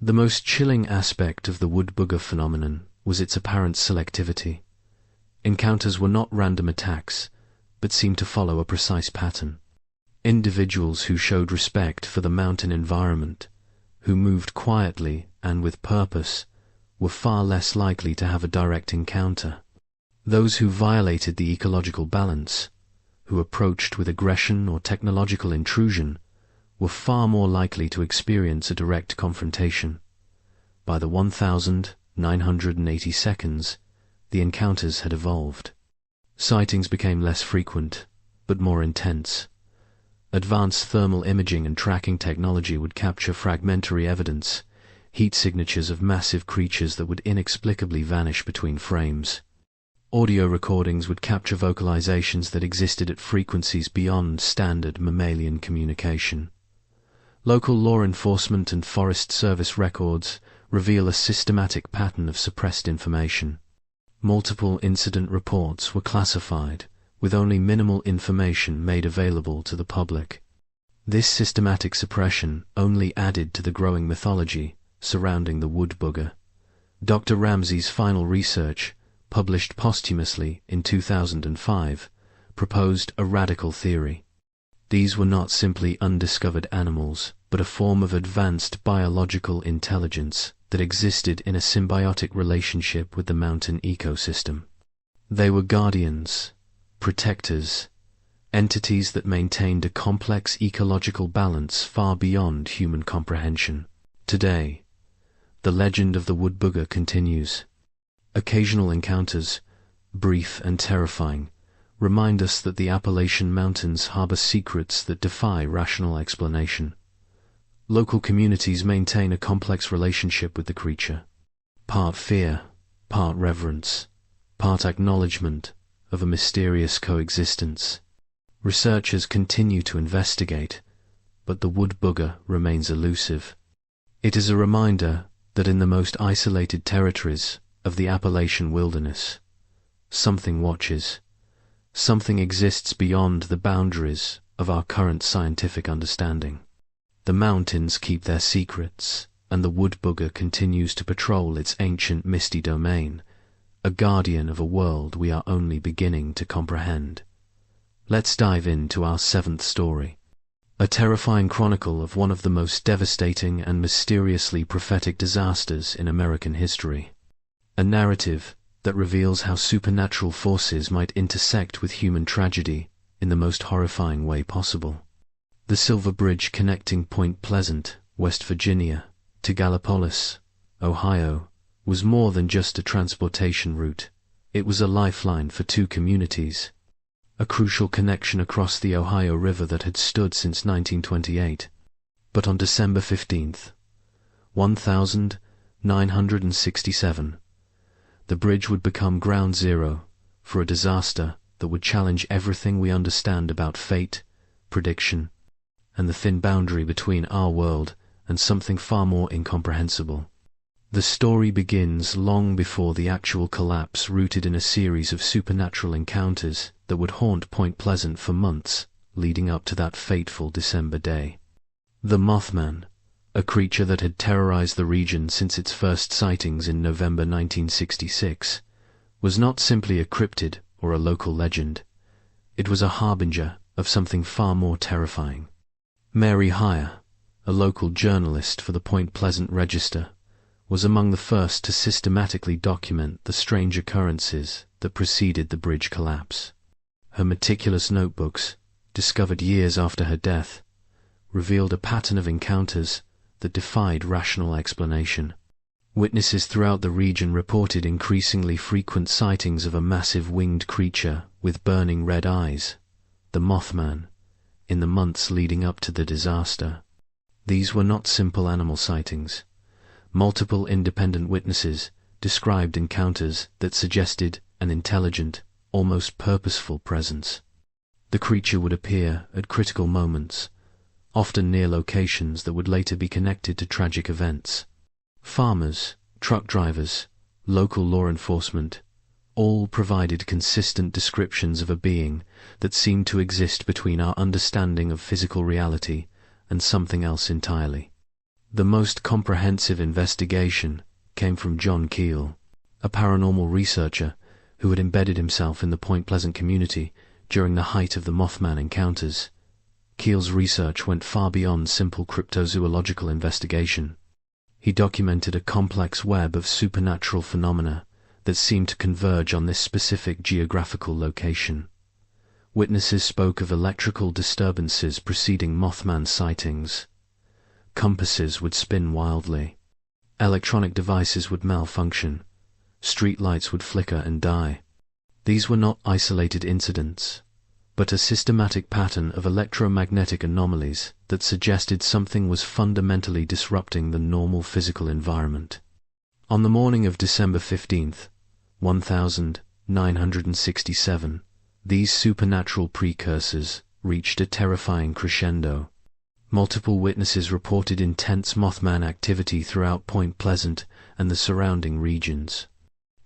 The most chilling aspect of the wood booger phenomenon was its apparent selectivity. Encounters were not random attacks, but seemed to follow a precise pattern. Individuals who showed respect for the mountain environment, who moved quietly and with purpose, were far less likely to have a direct encounter. Those who violated the ecological balance, who approached with aggression or technological intrusion, were far more likely to experience a direct confrontation. By the 1980 seconds, the encounters had evolved. Sightings became less frequent, but more intense. Advanced thermal imaging and tracking technology would capture fragmentary evidence, heat signatures of massive creatures that would inexplicably vanish between frames. Audio recordings would capture vocalizations that existed at frequencies beyond standard mammalian communication. Local law enforcement and Forest Service records reveal a systematic pattern of suppressed information. Multiple incident reports were classified, with only minimal information made available to the public. This systematic suppression only added to the growing mythology surrounding the wood booger. Dr. Ramsey's final research, published posthumously in 2005, proposed a radical theory. These were not simply undiscovered animals, but a form of advanced biological intelligence that existed in a symbiotic relationship with the mountain ecosystem. They were guardians, protectors, entities that maintained a complex ecological balance far beyond human comprehension. Today, the legend of the wood booger continues. Occasional encounters, brief and terrifying, remind us that the Appalachian Mountains harbor secrets that defy rational explanation. Local communities maintain a complex relationship with the creature, part fear, part reverence, part acknowledgement of a mysterious coexistence. Researchers continue to investigate, but the wood booger remains elusive. It is a reminder that in the most isolated territories of the Appalachian wilderness, something watches. Something exists beyond the boundaries of our current scientific understanding. The mountains keep their secrets, and the wood booger continues to patrol its ancient misty domain, a guardian of a world we are only beginning to comprehend. Let's dive into our seventh story, a terrifying chronicle of one of the most devastating and mysteriously prophetic disasters in American history. A narrative that reveals how supernatural forces might intersect with human tragedy in the most horrifying way possible. The Silver Bridge connecting Point Pleasant, West Virginia, to Gallipolis, Ohio, was more than just a transportation route. It was a lifeline for two communities, a crucial connection across the Ohio River that had stood since 1928. But on December 15th, 1967, the bridge would become ground zero for a disaster that would challenge everything we understand about fate, prediction, and the thin boundary between our world and something far more incomprehensible. The story begins long before the actual collapse, rooted in a series of supernatural encounters that would haunt Point Pleasant for months leading up to that fateful December day. The Mothman, a creature that had terrorized the region since its first sightings in November 1966, was not simply a cryptid or a local legend. It was a harbinger of something far more terrifying. Mary Heyer, a local journalist for the Point Pleasant Register, was among the first to systematically document the strange occurrences that preceded the bridge collapse. Her meticulous notebooks, discovered years after her death, revealed a pattern of encounters that defied rational explanation. Witnesses throughout the region reported increasingly frequent sightings of a massive winged creature with burning red eyes, the Mothman, in the months leading up to the disaster. These were not simple animal sightings. Multiple independent witnesses described encounters that suggested an intelligent, almost purposeful presence. The creature would appear at critical moments, often near locations that would later be connected to tragic events. Farmers, truck drivers, local law enforcement, all provided consistent descriptions of a being that seemed to exist between our understanding of physical reality and something else entirely. The most comprehensive investigation came from John Keel, a paranormal researcher who had embedded himself in the Point Pleasant community during the height of the Mothman encounters. Keel's research went far beyond simple cryptozoological investigation. He documented a complex web of supernatural phenomena that seemed to converge on this specific geographical location. Witnesses spoke of electrical disturbances preceding Mothman sightings. Compasses would spin wildly. Electronic devices would malfunction. Street lights would flicker and die. These were not isolated incidents, but a systematic pattern of electromagnetic anomalies that suggested something was fundamentally disrupting the normal physical environment. On the morning of December 15th, 1967, these supernatural precursors reached a terrifying crescendo. Multiple witnesses reported intense Mothman activity throughout Point Pleasant and the surrounding regions.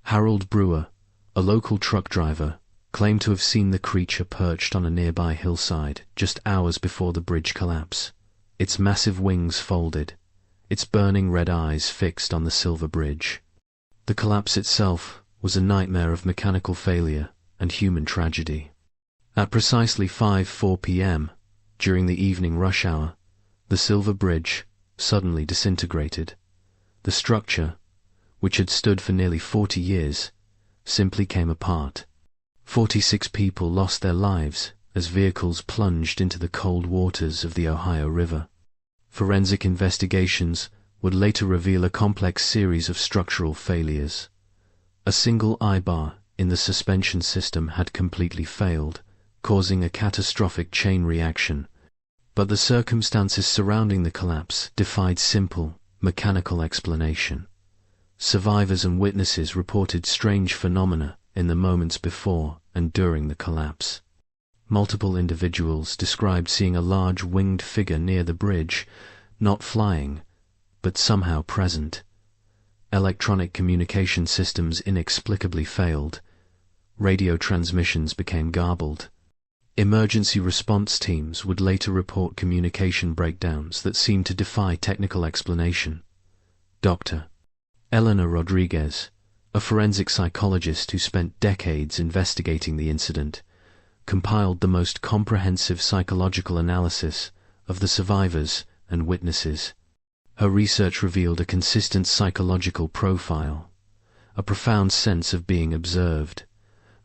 Harold Brewer, a local truck driver, claimed to have seen the creature perched on a nearby hillside just hours before the bridge collapse, its massive wings folded, its burning red eyes fixed on the silver bridge. The collapse itself was a nightmare of mechanical failure and human tragedy. At precisely 5:04 p.m., during the evening rush hour, the silver bridge suddenly disintegrated. The structure, which had stood for nearly 40 years, simply came apart. 46 people lost their lives as vehicles plunged into the cold waters of the Ohio River. Forensic investigations would later reveal a complex series of structural failures. A single eye-bar in the suspension system had completely failed, causing a catastrophic chain reaction. But the circumstances surrounding the collapse defied simple, mechanical explanation. Survivors and witnesses reported strange phenomena in the moments before and during the collapse. Multiple individuals described seeing a large winged figure near the bridge, not flying, but somehow present. Electronic communication systems inexplicably failed. Radio transmissions became garbled. Emergency response teams would later report communication breakdowns that seemed to defy technical explanation. Dr. Eleanor Rodriguez, a forensic psychologist who spent decades investigating the incident, compiled the most comprehensive psychological analysis of the survivors and witnesses. Her research revealed a consistent psychological profile, a profound sense of being observed,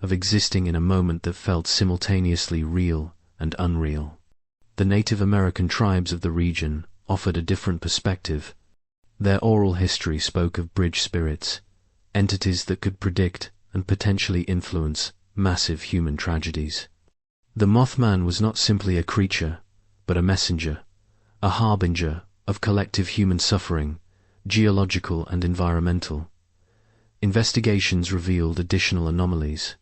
of existing in a moment that felt simultaneously real and unreal. The Native American tribes of the region offered a different perspective. Their oral history spoke of bridge spirits, entities that could predict and potentially influence massive human tragedies. The Mothman was not simply a creature, but a messenger, a harbinger of collective human suffering, geological and environmental. Investigations revealed additional anomalies.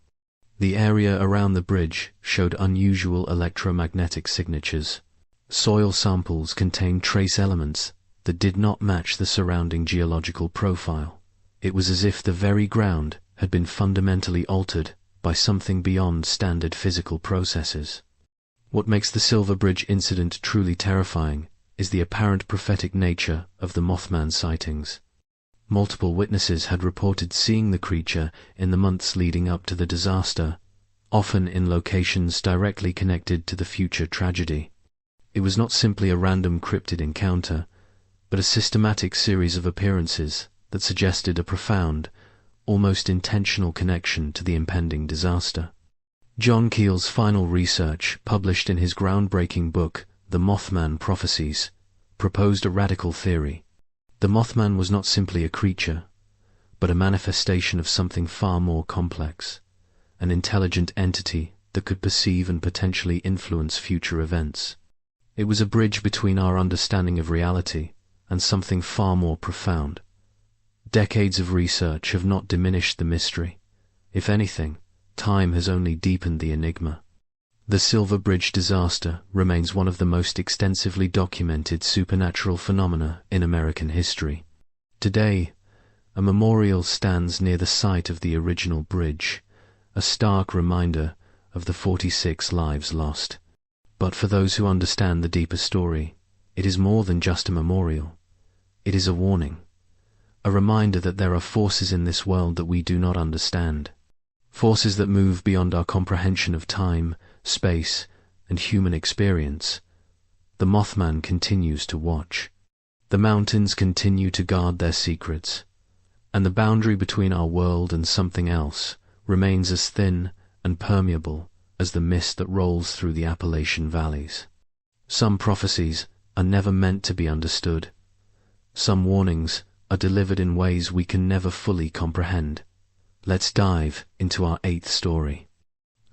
The area around the bridge showed unusual electromagnetic signatures. Soil samples contained trace elements that did not match the surrounding geological profile. It was as if the very ground had been fundamentally altered by something beyond standard physical processes. What makes the Silver Bridge incident truly terrifying is the apparent prophetic nature of the Mothman sightings. Multiple witnesses had reported seeing the creature in the months leading up to the disaster, often in locations directly connected to the future tragedy. It was not simply a random cryptid encounter, but a systematic series of appearances that suggested a profound, almost intentional connection to the impending disaster. John Keel's final research, published in his groundbreaking book, The Mothman Prophecies, proposed a radical theory. The Mothman was not simply a creature, but a manifestation of something far more complex, an intelligent entity that could perceive and potentially influence future events. It was a bridge between our understanding of reality and something far more profound. Decades of research have not diminished the mystery. If anything, time has only deepened the enigma. The Silver Bridge disaster remains one of the most extensively documented supernatural phenomena in American history. Today, a memorial stands near the site of the original bridge, a stark reminder of the 46 lives lost. But for those who understand the deeper story, it is more than just a memorial. It is a warning, a reminder that there are forces in this world that we do not understand, forces that move beyond our comprehension of time, space, and human experience. The Mothman continues to watch. The mountains continue to guard their secrets, and the boundary between our world and something else remains as thin and permeable as the mist that rolls through the Appalachian valleys. Some prophecies are never meant to be understood. Some warnings are delivered in ways we can never fully comprehend. Let's dive into our 8th story.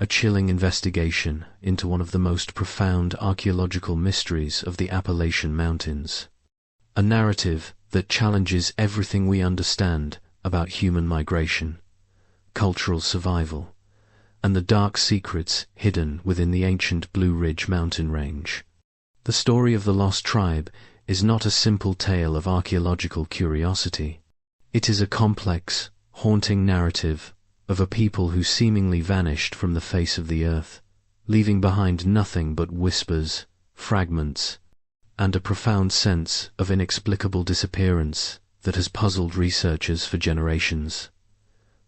A chilling investigation into one of the most profound archaeological mysteries of the Appalachian Mountains. A narrative that challenges everything we understand about human migration, cultural survival, and the dark secrets hidden within the ancient Blue Ridge mountain range. The story of the Lost Tribe is not a simple tale of archaeological curiosity. It is a complex, haunting narrative of a people who seemingly vanished from the face of the earth, leaving behind nothing but whispers, fragments, and a profound sense of inexplicable disappearance that has puzzled researchers for generations.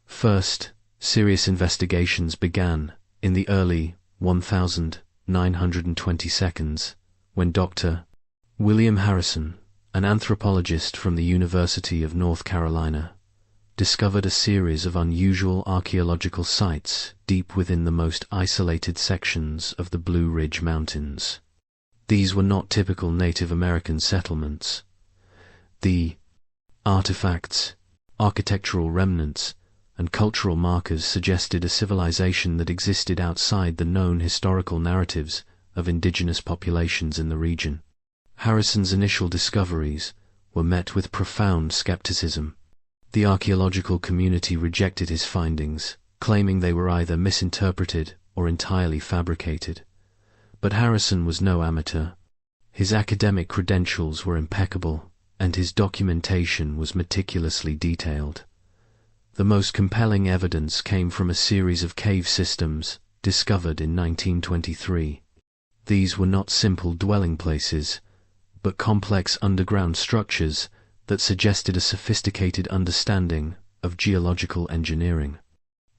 First, serious investigations began in the early 1920s when Dr. William Harrison, an anthropologist from the University of North Carolina, discovered a series of unusual archaeological sites deep within the most isolated sections of the Blue Ridge Mountains. These were not typical Native American settlements. The artifacts, architectural remnants, and cultural markers suggested a civilization that existed outside the known historical narratives of indigenous populations in the region. Harrison's initial discoveries were met with profound skepticism. The archaeological community rejected his findings, claiming they were either misinterpreted or entirely fabricated. But Harrison was no amateur. His academic credentials were impeccable, and his documentation was meticulously detailed. The most compelling evidence came from a series of cave systems discovered in 1923. These were not simple dwelling places, but complex underground structures that suggested a sophisticated understanding of geological engineering.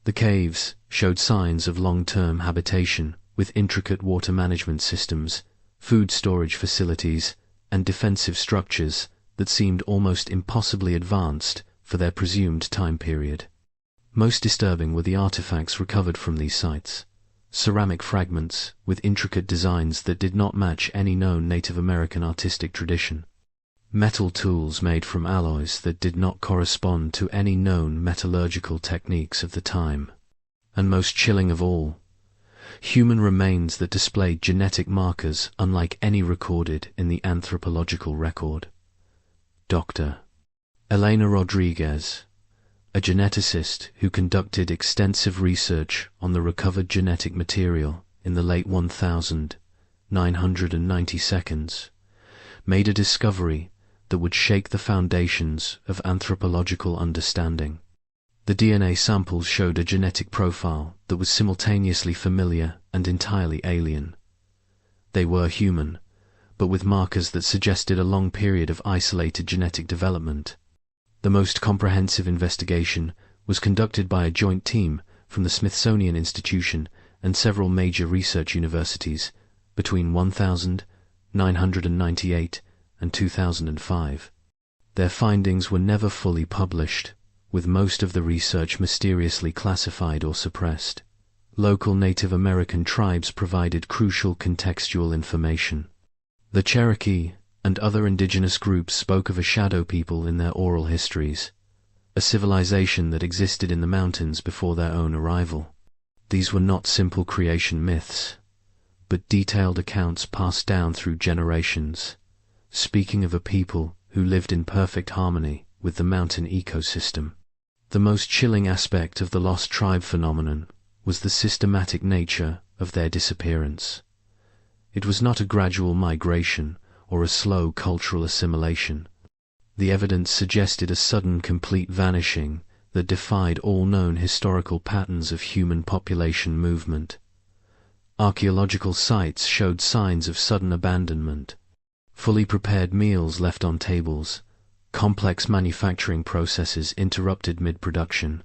The caves showed signs of long-term habitation, with intricate water management systems, food storage facilities, and defensive structures that seemed almost impossibly advanced for their presumed time period. Most disturbing were the artifacts recovered from these sites. Ceramic fragments with intricate designs that did not match any known Native American artistic tradition. Metal tools made from alloys that did not correspond to any known metallurgical techniques of the time. And most chilling of all, human remains that displayed genetic markers unlike any recorded in the anthropological record. Dr. Elena Rodriguez, a geneticist who conducted extensive research on the recovered genetic material in the late 1992s, made a discovery that would shake the foundations of anthropological understanding. The DNA samples showed a genetic profile that was simultaneously familiar and entirely alien. They were human, but with markers that suggested a long period of isolated genetic development. The most comprehensive investigation was conducted by a joint team from the Smithsonian Institution and several major research universities between 1998 and 2005. Their findings were never fully published, with most of the research mysteriously classified or suppressed. Local Native American tribes provided crucial contextual information. The Cherokee and other indigenous groups spoke of a shadow people in their oral histories, a civilization that existed in the mountains before their own arrival. These were not simple creation myths, but detailed accounts passed down through generations, speaking of a people who lived in perfect harmony with the mountain ecosystem. The most chilling aspect of the lost tribe phenomenon was the systematic nature of their disappearance. It was not a gradual migration or a slow cultural assimilation. The evidence suggested a sudden complete vanishing that defied all known historical patterns of human population movement. Archaeological sites showed signs of sudden abandonment, fully prepared meals left on tables, complex manufacturing processes interrupted mid-production.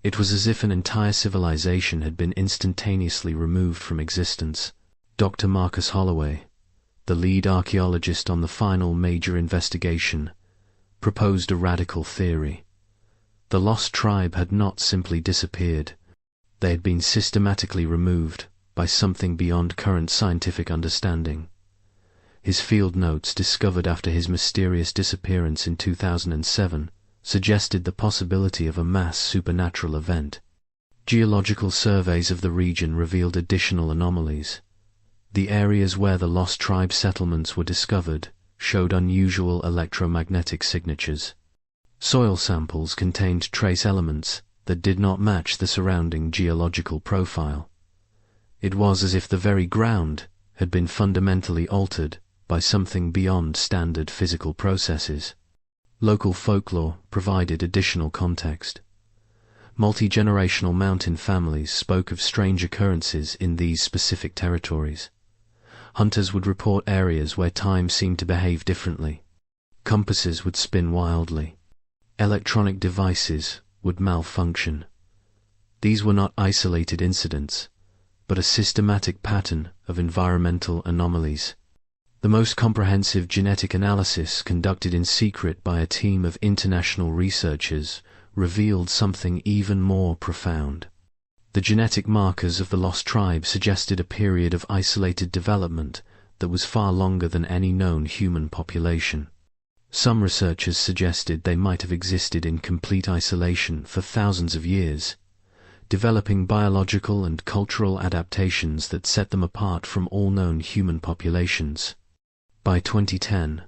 It was as if an entire civilization had been instantaneously removed from existence. Dr. Marcus Holloway, the lead archaeologist on the final major investigation, proposed a radical theory. The lost tribe had not simply disappeared. They had been systematically removed by something beyond current scientific understanding. His field notes, discovered after his mysterious disappearance in 2007, suggested the possibility of a mass supernatural event. Geological surveys of the region revealed additional anomalies. The areas where the lost tribe settlements were discovered showed unusual electromagnetic signatures. Soil samples contained trace elements that did not match the surrounding geological profile. It was as if the very ground had been fundamentally altered by something beyond standard physical processes. Local folklore provided additional context. Multi-generational mountain families spoke of strange occurrences in these specific territories. Hunters would report areas where time seemed to behave differently. Compasses would spin wildly. Electronic devices would malfunction. These were not isolated incidents, but a systematic pattern of environmental anomalies. The most comprehensive genetic analysis, conducted in secret by a team of international researchers, revealed something even more profound. The genetic markers of the lost tribe suggested a period of isolated development that was far longer than any known human population. Some researchers suggested they might have existed in complete isolation for thousands of years, developing biological and cultural adaptations that set them apart from all known human populations. By 2010,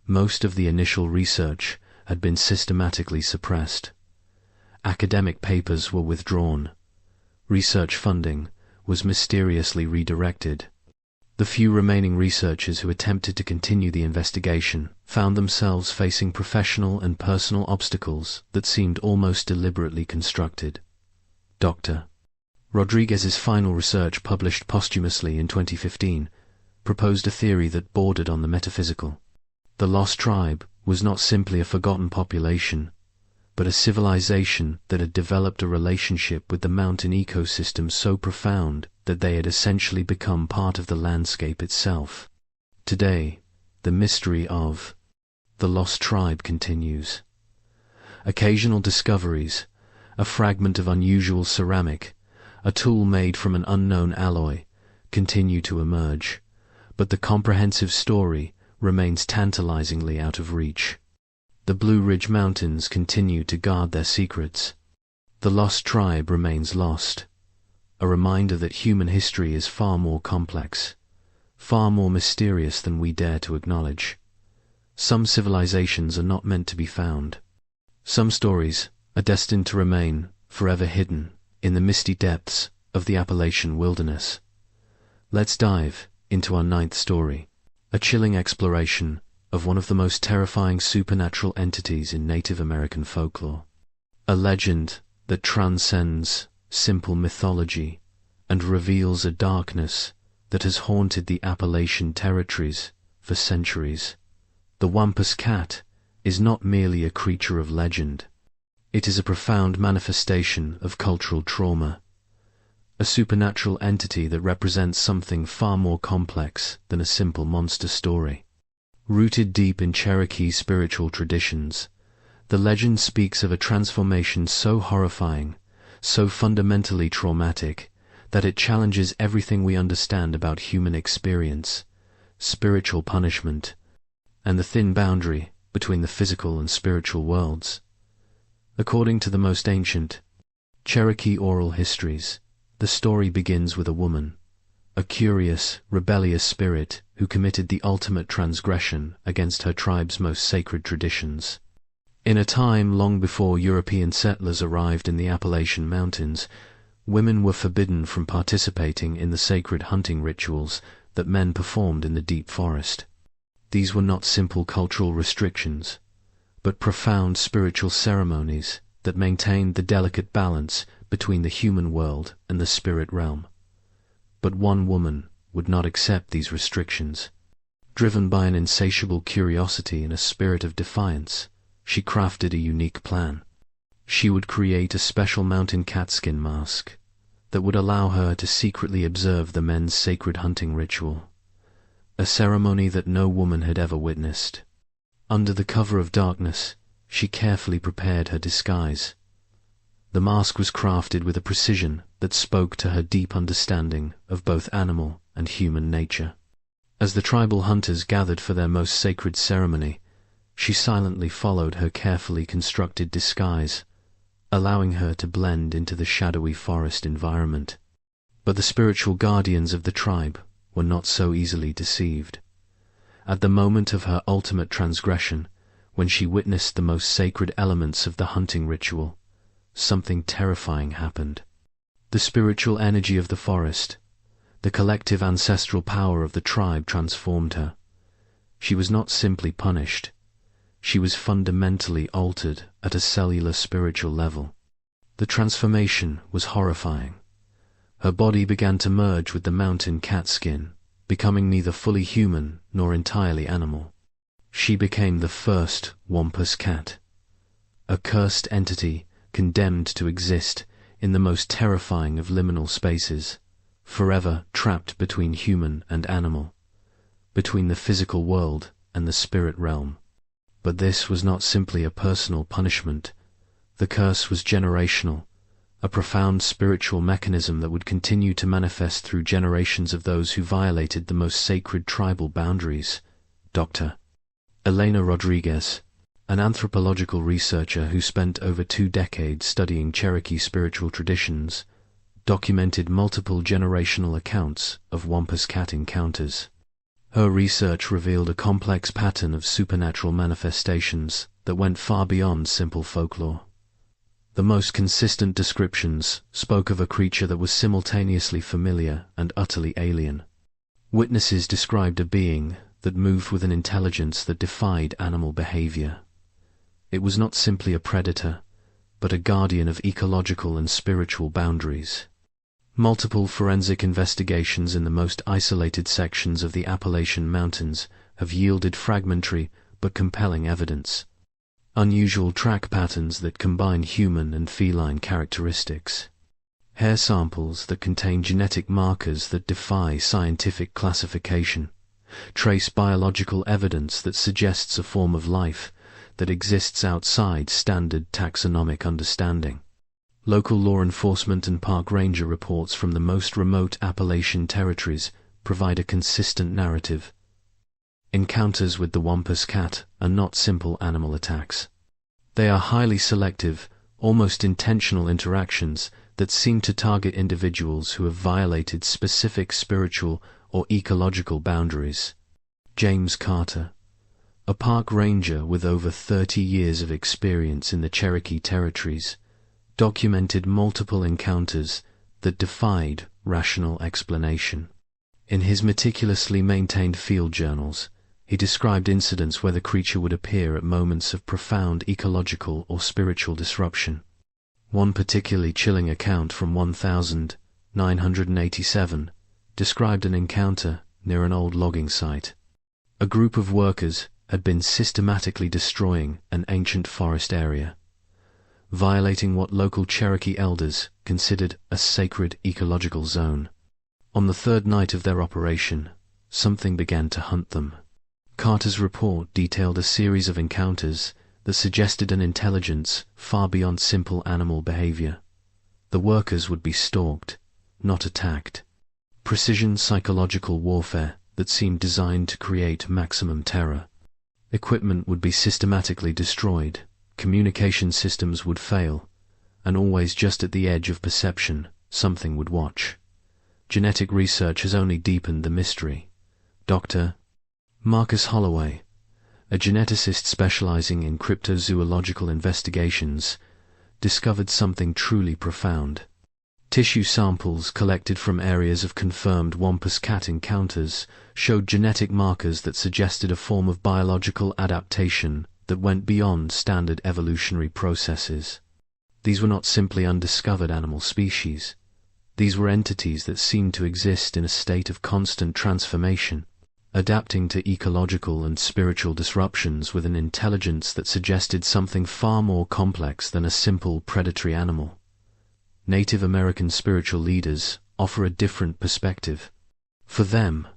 most of the initial research had been systematically suppressed. Academic papers were withdrawn. Research funding was mysteriously redirected. The few remaining researchers who attempted to continue the investigation found themselves facing professional and personal obstacles that seemed almost deliberately constructed. Dr. Rodriguez's final research, published posthumously in 2015, proposed a theory that bordered on the metaphysical. The lost tribe was not simply a forgotten population, but a civilization that had developed a relationship with the mountain ecosystem so profound that they had essentially become part of the landscape itself. Today, the mystery of the lost tribe continues. Occasional discoveries, a fragment of unusual ceramic, a tool made from an unknown alloy, continue to emerge, but the comprehensive story remains tantalizingly out of reach. The Blue Ridge Mountains continue to guard their secrets. The lost tribe remains lost, a reminder that human history is far more complex, far more mysterious than we dare to acknowledge. Some civilizations are not meant to be found. Some stories are destined to remain forever hidden in the misty depths of the Appalachian wilderness. Let's dive into our ninth story, a chilling exploration of one of the most terrifying supernatural entities in Native American folklore. A legend that transcends simple mythology and reveals a darkness that has haunted the Appalachian territories for centuries. The Wampus Cat is not merely a creature of legend. It is a profound manifestation of cultural trauma, a supernatural entity that represents something far more complex than a simple monster story. Rooted deep in Cherokee spiritual traditions, the legend speaks of a transformation so horrifying, so fundamentally traumatic, that it challenges everything we understand about human experience, spiritual punishment, and the thin boundary between the physical and spiritual worlds. According to the most ancient Cherokee oral histories, the story begins with a woman, a curious, rebellious spirit who committed the ultimate transgression against her tribe's most sacred traditions. In a time long before European settlers arrived in the Appalachian Mountains, Women were forbidden from participating in the sacred hunting rituals that men performed in the deep forest. These were not simple cultural restrictions, but profound spiritual ceremonies that maintained the delicate balance between the human world and the spirit realm. But one woman would not accept these restrictions. Driven by an insatiable curiosity and a spirit of defiance, she crafted a unique plan. She would create a special mountain catskin mask that would allow her to secretly observe the men's sacred hunting ritual, a ceremony that no woman had ever witnessed. Under the cover of darkness, she carefully prepared her disguise. The mask was crafted with a precision that spoke to her deep understanding of both animal and human nature. As the tribal hunters gathered for their most sacred ceremony, she silently followed her carefully constructed disguise, allowing her to blend into the shadowy forest environment. But the spiritual guardians of the tribe were not so easily deceived. At the moment of her ultimate transgression, when she witnessed the most sacred elements of the hunting ritual, something terrifying happened. The spiritual energy of the forest, the collective ancestral power of the tribe transformed her. She was not simply punished. She was fundamentally altered at a cellular spiritual level. The transformation was horrifying. Her body began to merge with the mountain cat skin, becoming neither fully human nor entirely animal. She became the first Wampus cat, a cursed entity condemned to exist in the most terrifying of liminal spaces, forever trapped between human and animal, between the physical world and the spirit realm. But this was not simply a personal punishment. The curse was generational, a profound spiritual mechanism that would continue to manifest through generations of those who violated the most sacred tribal boundaries. Dr. Elena Rodriguez, an anthropological researcher who spent over 2 decades studying Cherokee spiritual traditions, documented multiple generational accounts of Wampus cat encounters. Her research revealed a complex pattern of supernatural manifestations that went far beyond simple folklore. The most consistent descriptions spoke of a creature that was simultaneously familiar and utterly alien. Witnesses described a being that moved with an intelligence that defied animal behavior. It was not simply a predator, but a guardian of ecological and spiritual boundaries. Multiple forensic investigations in the most isolated sections of the Appalachian Mountains have yielded fragmentary but compelling evidence. Unusual track patterns that combine human and feline characteristics. Hair samples that contain genetic markers that defy scientific classification. Trace biological evidence that suggests a form of life that exists outside standard taxonomic understanding. Local law enforcement and park ranger reports from the most remote Appalachian territories provide a consistent narrative. Encounters with the Wampus cat are not simple animal attacks. They are highly selective, almost intentional interactions that seem to target individuals who have violated specific spiritual or ecological boundaries. James Carter, a park ranger with over 30 years of experience in the Cherokee territories, documented multiple encounters that defied rational explanation. In his meticulously maintained field journals, he described incidents where the creature would appear at moments of profound ecological or spiritual disruption. One particularly chilling account from 1987 described an encounter near an old logging site. A group of workers had been systematically destroying an ancient forest area, violating what local Cherokee elders considered a sacred ecological zone. On the 3rd night of their operation, something began to hunt them. Carter's report detailed a series of encounters that suggested an intelligence far beyond simple animal behavior. The workers would be stalked, not attacked. Precision psychological warfare that seemed designed to create maximum terror. Equipment would be systematically destroyed, communication systems would fail, and always just at the edge of perception, something would watch. Genetic research has only deepened the mystery. Dr. Marcus Holloway, a geneticist specializing in cryptozoological investigations, discovered something truly profound. Tissue samples collected from areas of confirmed Wampus cat encounters showed genetic markers that suggested a form of biological adaptation that went beyond standard evolutionary processes. These were not simply undiscovered animal species. These were entities that seemed to exist in a state of constant transformation, adapting to ecological and spiritual disruptions with an intelligence that suggested something far more complex than a simple predatory animal. Native American spiritual leaders offer a different perspective. For them,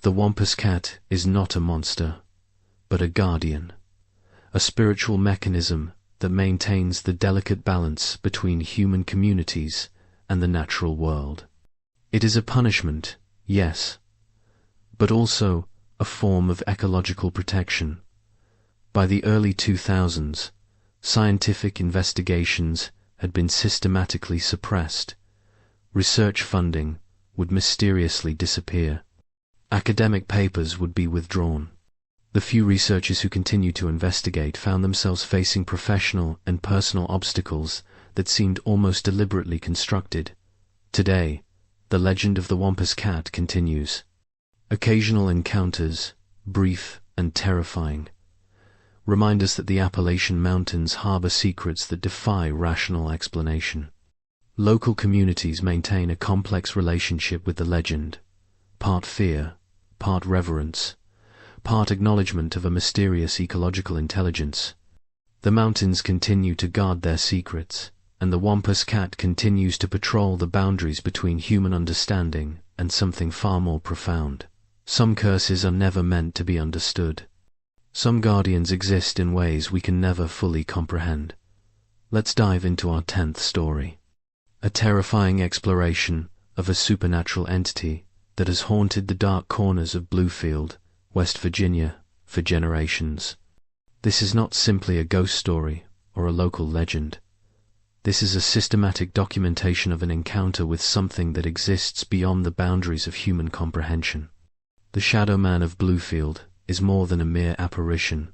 the Wampus cat is not a monster, but a guardian, a spiritual mechanism that maintains the delicate balance between human communities and the natural world. It is a punishment, yes, but also a form of ecological protection. By the early 2000s, scientific investigations had been systematically suppressed. Research funding would mysteriously disappear. Academic papers would be withdrawn. The few researchers who continued to investigate found themselves facing professional and personal obstacles that seemed almost deliberately constructed. Today, the legend of the Wampus cat continues. Occasional encounters, brief and terrifying, remind us that the Appalachian Mountains harbor secrets that defy rational explanation. Local communities maintain a complex relationship with the legend, part fear, part reverence, part acknowledgement of a mysterious ecological intelligence. The mountains continue to guard their secrets, and the Wampus cat continues to patrol the boundaries between human understanding and something far more profound. Some curses are never meant to be understood. Some guardians exist in ways we can never fully comprehend. Let's dive into our 10th story. A terrifying exploration of a supernatural entity that has haunted the dark corners of Bluefield, West Virginia, for generations. This is not simply a ghost story or a local legend. This is a systematic documentation of an encounter with something that exists beyond the boundaries of human comprehension. The Shadow Man of Bluefield is more than a mere apparition.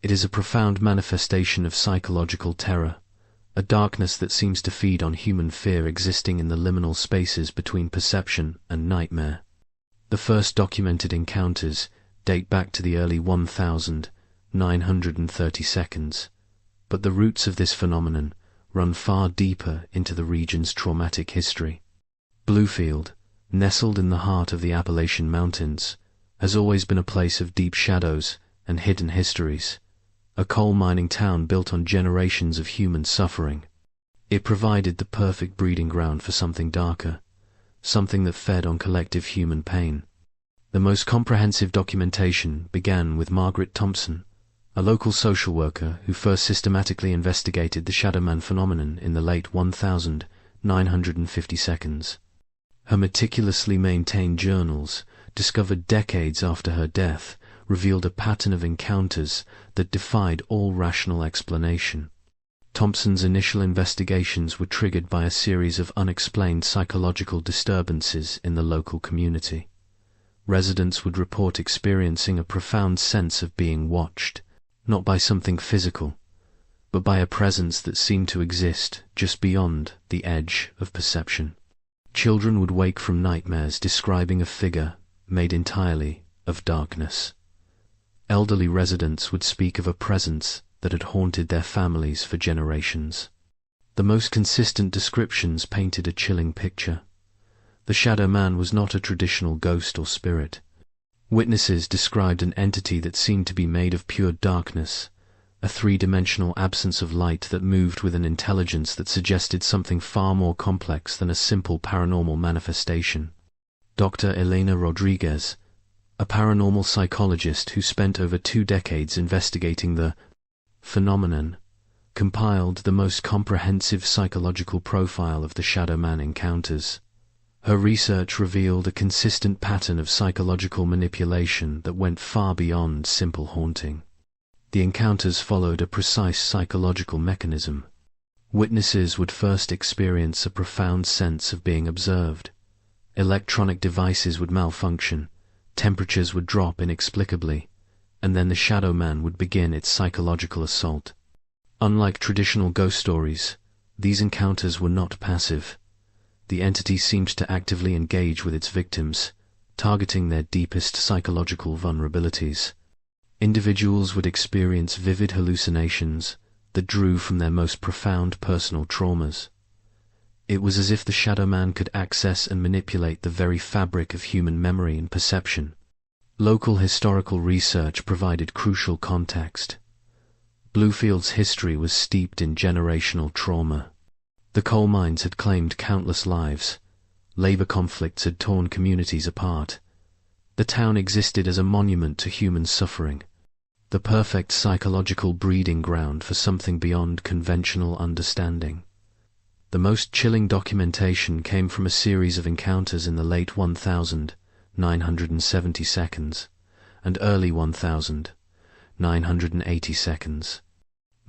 It is a profound manifestation of psychological terror, a darkness that seems to feed on human fear existing in the liminal spaces between perception and nightmare. The first documented encounters date back to the early 1932, but the roots of this phenomenon run far deeper into the region's traumatic history. Bluefield, nestled in the heart of the Appalachian Mountains, has always been a place of deep shadows and hidden histories, a coal mining town built on generations of human suffering. It provided the perfect breeding ground for something darker, something that fed on collective human pain. The most comprehensive documentation began with Margaret Thompson, a local social worker who first systematically investigated the Shadow Man phenomenon in the late 1950s. Her meticulously maintained journals, discovered decades after her death, revealed a pattern of encounters that defied all rational explanation. Thompson's initial investigations were triggered by a series of unexplained psychological disturbances in the local community. Residents would report experiencing a profound sense of being watched, not by something physical, but by a presence that seemed to exist just beyond the edge of perception. Children would wake from nightmares describing a figure made entirely of darkness. Elderly residents would speak of a presence that had haunted their families for generations. The most consistent descriptions painted a chilling picture. The Shadow Man was not a traditional ghost or spirit. Witnesses described an entity that seemed to be made of pure darkness, a three-dimensional absence of light that moved with an intelligence that suggested something far more complex than a simple paranormal manifestation. Dr. Elena Rodriguez, a paranormal psychologist who spent over 2 decades investigating the phenomenon, compiled the most comprehensive psychological profile of the Shadow Man encounters. Her research revealed a consistent pattern of psychological manipulation that went far beyond simple haunting. The encounters followed a precise psychological mechanism. Witnesses would first experience a profound sense of being observed. Electronic devices would malfunction, temperatures would drop inexplicably, and then the Shadow Man would begin its psychological assault. Unlike traditional ghost stories, these encounters were not passive. the entity seemed to actively engage with its victims, targeting their deepest psychological vulnerabilities. Individuals would experience vivid hallucinations that drew from their most profound personal traumas. It was as if the Shadow Man could access and manipulate the very fabric of human memory and perception. Local historical research provided crucial context. Bluefield's history was steeped in generational trauma. The coal mines had claimed countless lives. Labor conflicts had torn communities apart. The town existed as a monument to human suffering, the perfect psychological breeding ground for something beyond conventional understanding. The most chilling documentation came from a series of encounters in the late 1970 seconds and early 1980 seconds.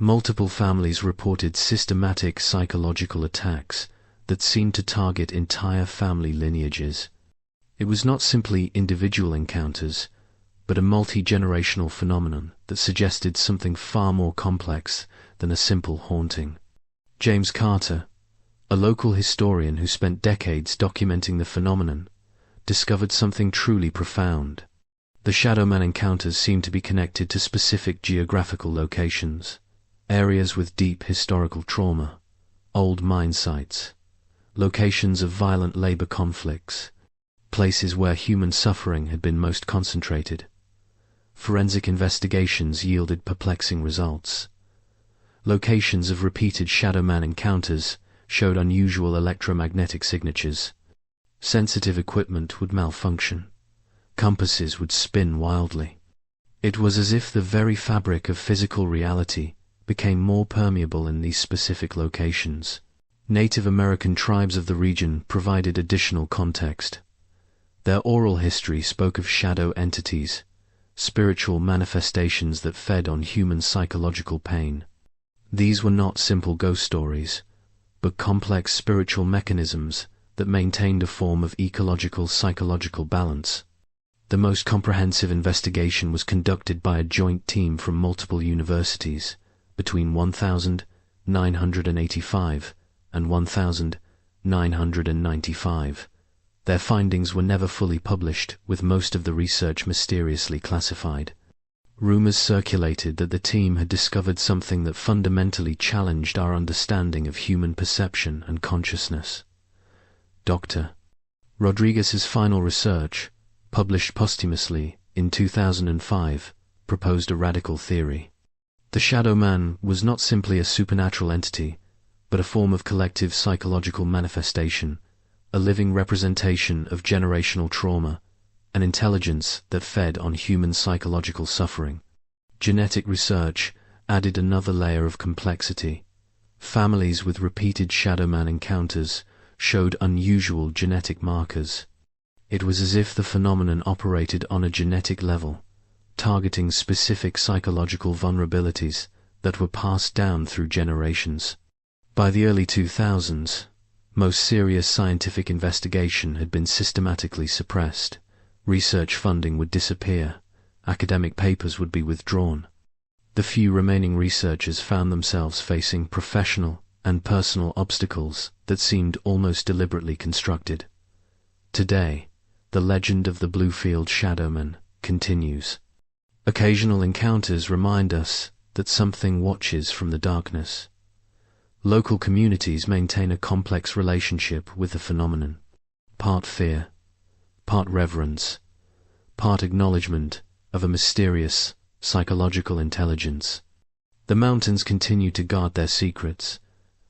Multiple families reported systematic psychological attacks that seemed to target entire family lineages. It was not simply individual encounters, but a multi-generational phenomenon that suggested something far more complex than a simple haunting. James Carter, a local historian who spent decades documenting the phenomenon, discovered something truly profound. The Shadow Man encounters seemed to be connected to specific geographical locations, areas with deep historical trauma, old mine sites, locations of violent labor conflicts, places where human suffering had been most concentrated. Forensic investigations yielded perplexing results. Locations of repeated Shadow Man encounters showed unusual electromagnetic signatures. Sensitive equipment would malfunction. Compasses would spin wildly. It was as if the very fabric of physical reality became more permeable in these specific locations. Native American tribes of the region provided additional context. Their oral history spoke of shadow entities, spiritual manifestations that fed on human psychological pain. These were not simple ghost stories, but complex spiritual mechanisms that maintained a form of ecological psychological balance. The most comprehensive investigation was conducted by a joint team from multiple universities between 1985 and 1995. Their findings were never fully published, with most of the research mysteriously classified. Rumors circulated that the team had discovered something that fundamentally challenged our understanding of human perception and consciousness. Dr. Rodriguez's final research, published posthumously in 2005, proposed a radical theory. The Shadow Man was not simply a supernatural entity, but a form of collective psychological manifestation, a living representation of generational trauma, an intelligence that fed on human psychological suffering. Genetic research added another layer of complexity. Families with repeated Shadow Man encounters showed unusual genetic markers. It was as if the phenomenon operated on a genetic level, targeting specific psychological vulnerabilities that were passed down through generations. By the early 2000s, most serious scientific investigation had been systematically suppressed. Research funding would disappear, academic papers would be withdrawn. The few remaining researchers found themselves facing professional and personal obstacles that seemed almost deliberately constructed. Today, the legend of the Bluefield Shadowman continues. Occasional encounters remind us that something watches from the darkness. Local communities maintain a complex relationship with the phenomenon, part fear, part reverence, part acknowledgement of a mysterious psychological intelligence. The mountains continue to guard their secrets,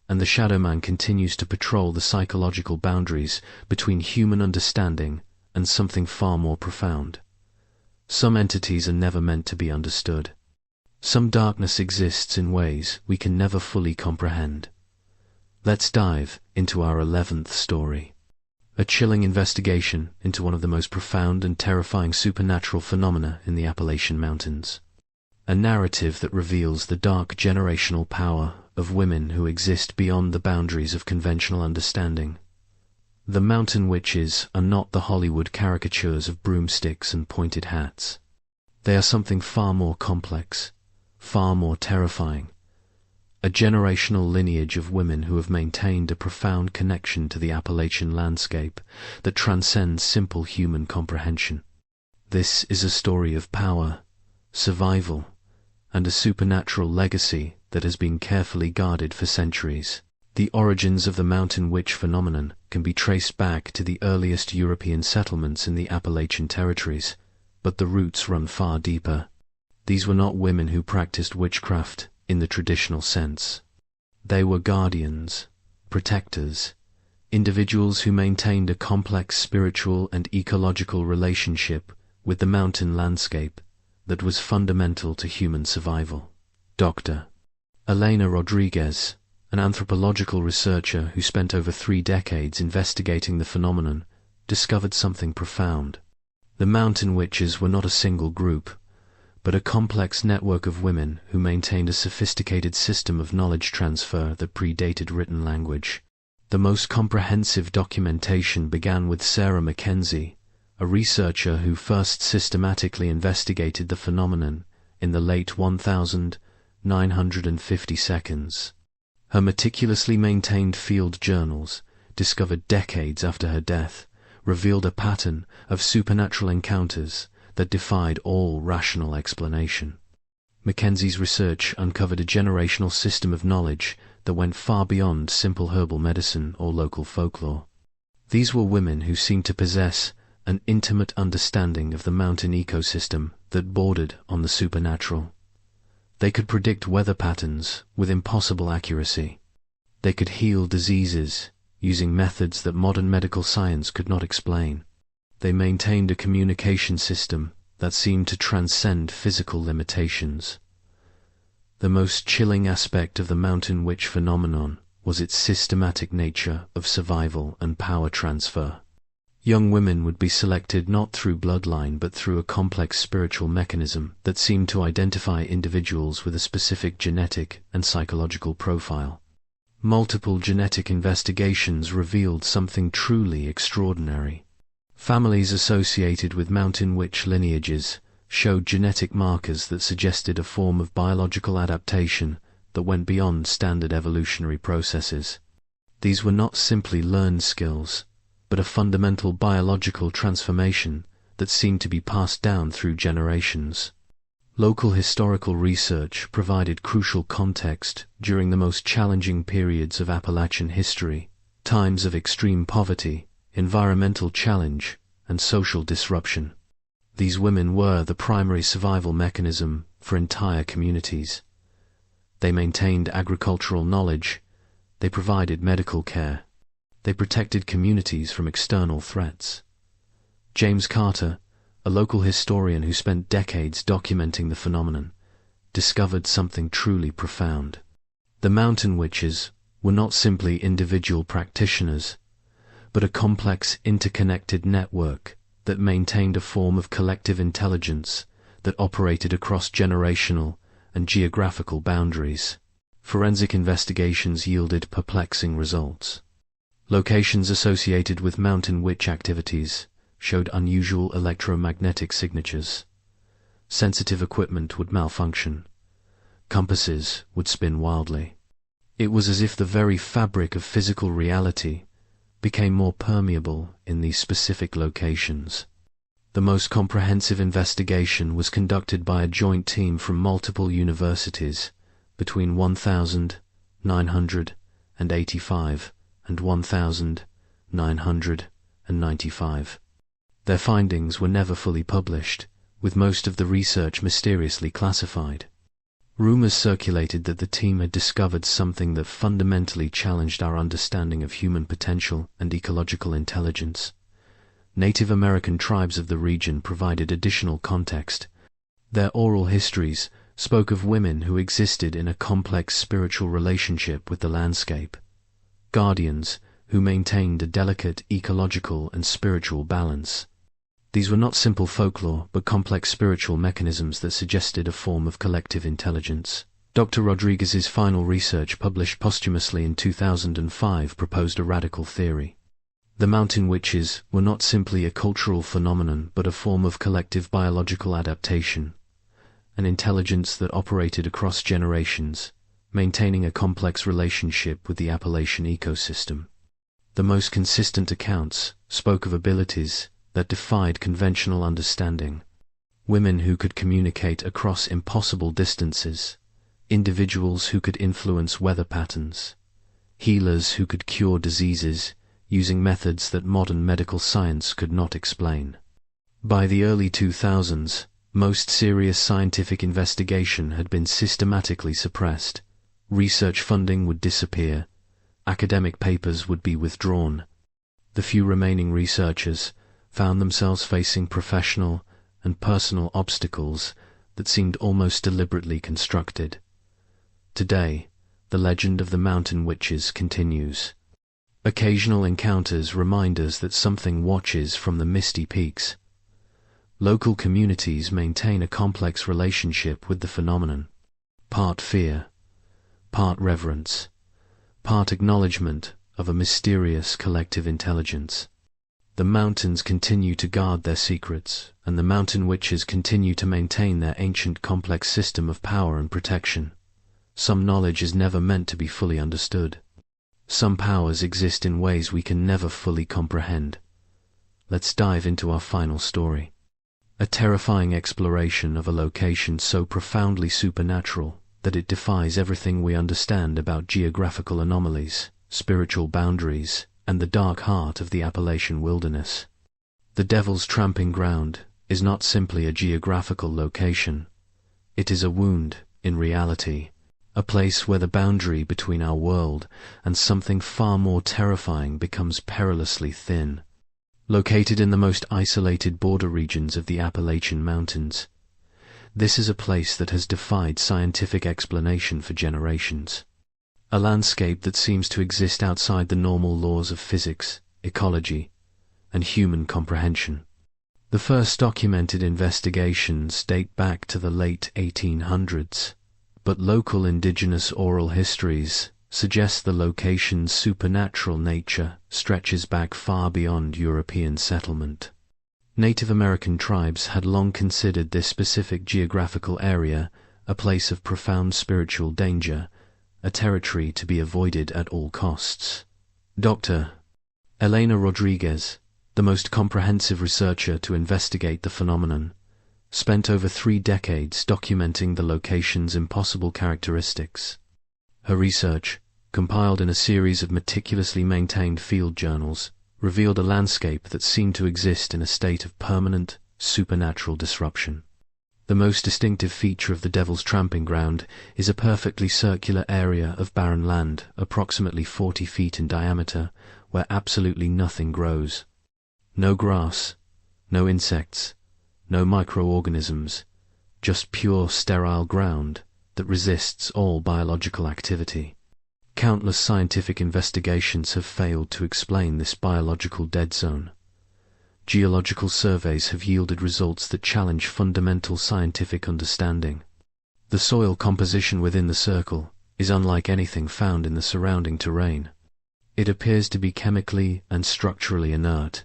and the Shadow Man continues to patrol the psychological boundaries between human understanding and something far more profound. Some entities are never meant to be understood. Some darkness exists in ways we can never fully comprehend. Let's dive into our 11th story. A chilling investigation into one of the most profound and terrifying supernatural phenomena in the Appalachian Mountains. A narrative that reveals the dark generational power of women who exist beyond the boundaries of conventional understanding. The mountain witches are not the Hollywood caricatures of broomsticks and pointed hats. They are something far more complex, far more terrifying, a generational lineage of women who have maintained a profound connection to the Appalachian landscape that transcends simple human comprehension. This is a story of power, survival, and a supernatural legacy that has been carefully guarded for centuries. The origins of the mountain witch phenomenon can be traced back to the earliest European settlements in the Appalachian territories, but the roots run far deeper. These were not women who practiced witchcraft in the traditional sense. They were guardians, protectors, individuals who maintained a complex spiritual and ecological relationship with the mountain landscape that was fundamental to human survival. Dr. Elena Rodriguez, an anthropological researcher who spent over 3 decades investigating the phenomenon, discovered something profound. The mountain witches were not a single group, but a complex network of women who maintained a sophisticated system of knowledge transfer that predated written language. The most comprehensive documentation began with Sarah Mackenzie, a researcher who first systematically investigated the phenomenon in the late 1950s. Her meticulously maintained field journals, discovered decades after her death, revealed a pattern of supernatural encounters that defied all rational explanation. Mackenzie's research uncovered a generational system of knowledge that went far beyond simple herbal medicine or local folklore. These were women who seemed to possess an intimate understanding of the mountain ecosystem that bordered on the supernatural. They could predict weather patterns with impossible accuracy. They could heal diseases using methods that modern medical science could not explain. They maintained a communication system that seemed to transcend physical limitations. The most chilling aspect of the mountain witch phenomenon was its systematic nature of survival and power transfer. Young women would be selected not through bloodline but through a complex spiritual mechanism that seemed to identify individuals with a specific genetic and psychological profile. Multiple genetic investigations revealed something truly extraordinary. Families associated with mountain witch lineages showed genetic markers that suggested a form of biological adaptation that went beyond standard evolutionary processes. These were not simply learned skills, but a fundamental biological transformation that seemed to be passed down through generations. Local historical research provided crucial context during the most challenging periods of Appalachian history, times of extreme poverty, environmental challenge, and social disruption. These women were the primary survival mechanism for entire communities. They maintained agricultural knowledge, they provided medical care, they protected communities from external threats. James Carter, a local historian who spent decades documenting the phenomenon, discovered something truly profound. The mountain witches were not simply individual practitioners, but a complex interconnected network that maintained a form of collective intelligence that operated across generational and geographical boundaries. Forensic investigations yielded perplexing results. Locations associated with mountain witch activities showed unusual electromagnetic signatures. Sensitive equipment would malfunction. Compasses would spin wildly. It was as if the very fabric of physical reality became more permeable in these specific locations. The most comprehensive investigation was conducted by a joint team from multiple universities between 1985 and 1995. Their findings were never fully published, with most of the research mysteriously classified. Rumors circulated that the team had discovered something that fundamentally challenged our understanding of human potential and ecological intelligence. Native American tribes of the region provided additional context. Their oral histories spoke of women who existed in a complex spiritual relationship with the landscape, guardians who maintained a delicate ecological and spiritual balance. These were not simple folklore, but complex spiritual mechanisms that suggested a form of collective intelligence. Dr. Rodriguez's final research, published posthumously in 2005, proposed a radical theory. The mountain witches were not simply a cultural phenomenon, but a form of collective biological adaptation, an intelligence that operated across generations maintaining a complex relationship with the Appalachian ecosystem. The most consistent accounts spoke of abilities that defied conventional understanding. Women who could communicate across impossible distances, individuals who could influence weather patterns, healers who could cure diseases using methods that modern medical science could not explain. By the early 2000s, most serious scientific investigation had been systematically suppressed. Research funding would disappear, academic papers would be withdrawn. The few remaining researchers found themselves facing professional and personal obstacles that seemed almost deliberately constructed. Today, the legend of the mountain witches continues. Occasional encounters remind us that something watches from the misty peaks. Local communities maintain a complex relationship with the phenomenon, part fear, part reverence, part acknowledgement of a mysterious collective intelligence. The mountains continue to guard their secrets, and the mountain witches continue to maintain their ancient complex system of power and protection. Some knowledge is never meant to be fully understood. Some powers exist in ways we can never fully comprehend. Let's dive into our final story. A terrifying exploration of a location so profoundly supernatural that it defies everything we understand about geographical anomalies, spiritual boundaries, and the dark heart of the Appalachian wilderness. The Devil's Tramping Ground is not simply a geographical location. It is a wound in reality, a place where the boundary between our world and something far more terrifying becomes perilously thin. Located in the most isolated border regions of the Appalachian Mountains, this is a place that has defied scientific explanation for generations. A landscape that seems to exist outside the normal laws of physics, ecology, and human comprehension. The first documented investigations date back to the late 1800s, but local indigenous oral histories suggest the location's supernatural nature stretches back far beyond European settlement. Native American tribes had long considered this specific geographical area a place of profound spiritual danger, a territory to be avoided at all costs. Dr. Elena Rodriguez, the most comprehensive researcher to investigate the phenomenon, spent over 3 decades documenting the location's impossible characteristics. Her research, compiled in a series of meticulously maintained field journals, revealed a landscape that seemed to exist in a state of permanent, supernatural disruption. The most distinctive feature of the Devil's Tramping Ground is a perfectly circular area of barren land, approximately 40 feet in diameter, where absolutely nothing grows. No grass, no insects, no microorganisms, just pure sterile ground that resists all biological activity. Countless scientific investigations have failed to explain this biological dead zone. Geological surveys have yielded results that challenge fundamental scientific understanding. The soil composition within the circle is unlike anything found in the surrounding terrain. It appears to be chemically and structurally inert,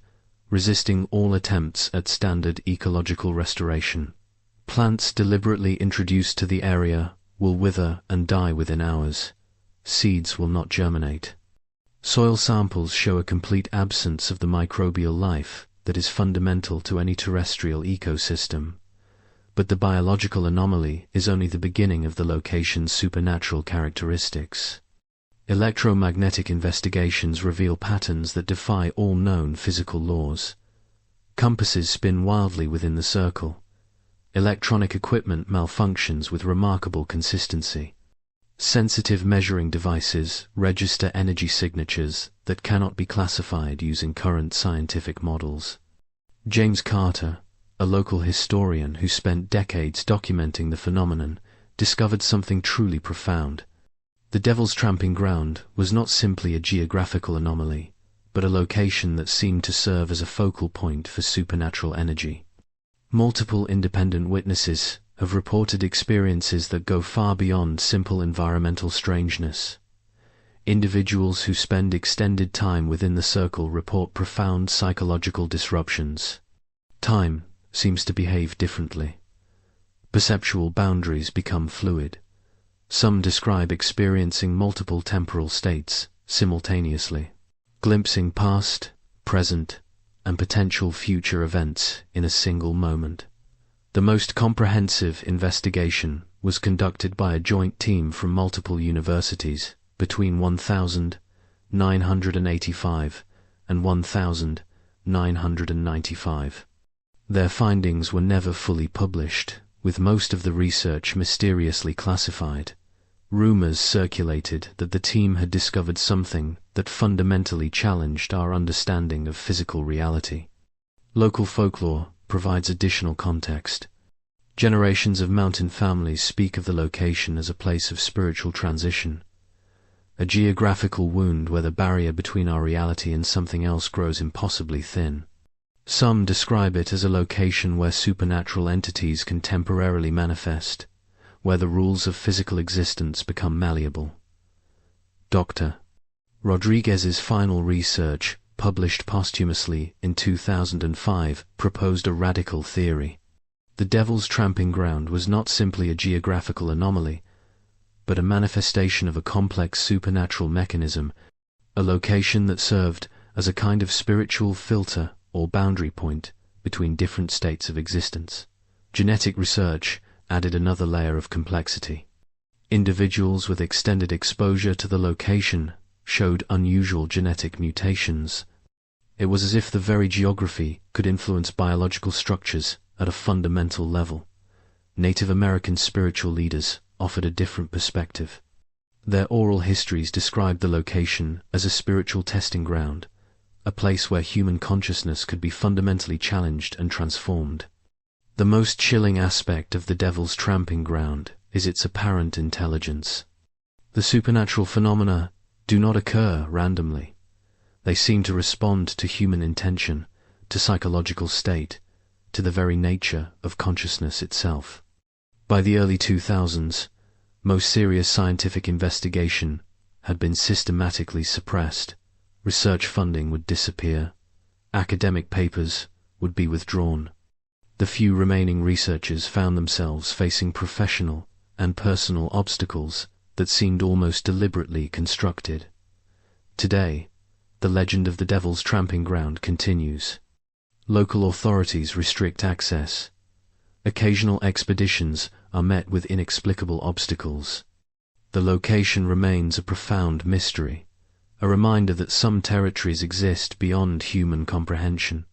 resisting all attempts at standard ecological restoration. Plants deliberately introduced to the area will wither and die within hours. Seeds will not germinate. Soil samples show a complete absence of the microbial life that is fundamental to any terrestrial ecosystem. But the biological anomaly is only the beginning of the location's supernatural characteristics. Electromagnetic investigations reveal patterns that defy all known physical laws. Compasses spin wildly within the circle. Electronic equipment malfunctions with remarkable consistency. Sensitive measuring devices register energy signatures that cannot be classified using current scientific models. James Carter, a local historian who spent decades documenting the phenomenon, discovered something truly profound. The Devil's Tramping Ground was not simply a geographical anomaly, but a location that seemed to serve as a focal point for supernatural energy. Multiple independent witnesses have reported experiences that go far beyond simple environmental strangeness. Individuals who spend extended time within the circle report profound psychological disruptions. Time seems to behave differently. Perceptual boundaries become fluid. Some describe experiencing multiple temporal states simultaneously, glimpsing past, present, and potential future events in a single moment. The most comprehensive investigation was conducted by a joint team from multiple universities between 1985 and 1995. Their findings were never fully published, with most of the research mysteriously classified. Rumors circulated that the team had discovered something that fundamentally challenged our understanding of physical reality. Local folklore provides additional context. Generations of mountain families speak of the location as a place of spiritual transition, a geographical wound where the barrier between our reality and something else grows impossibly thin. Some describe it as a location where supernatural entities can temporarily manifest, where the rules of physical existence become malleable. Dr. Rodriguez's final research, published posthumously in 2005, proposed a radical theory. The Devil's Tramping Ground was not simply a geographical anomaly, but a manifestation of a complex supernatural mechanism, a location that served as a kind of spiritual filter or boundary point between different states of existence. Genetic research added another layer of complexity. Individuals with extended exposure to the location showed unusual genetic mutations. It was as if the very geography could influence biological structures at a fundamental level. Native American spiritual leaders offered a different perspective. Their oral histories described the location as a spiritual testing ground, a place where human consciousness could be fundamentally challenged and transformed. The most chilling aspect of the Devil's Tramping Ground is its apparent intelligence. The supernatural phenomena do not occur randomly. They seem to respond to human intention, to psychological state, to the very nature of consciousness itself. By the early 2000s, most serious scientific investigation had been systematically suppressed. Research funding would disappear. Academic papers would be withdrawn. The few remaining researchers found themselves facing professional and personal obstacles that seemed almost deliberately constructed. Today, the legend of the Devil's Tramping Ground continues. Local authorities restrict access. Occasional expeditions are met with inexplicable obstacles. The location remains a profound mystery, a reminder that some territories exist beyond human comprehension.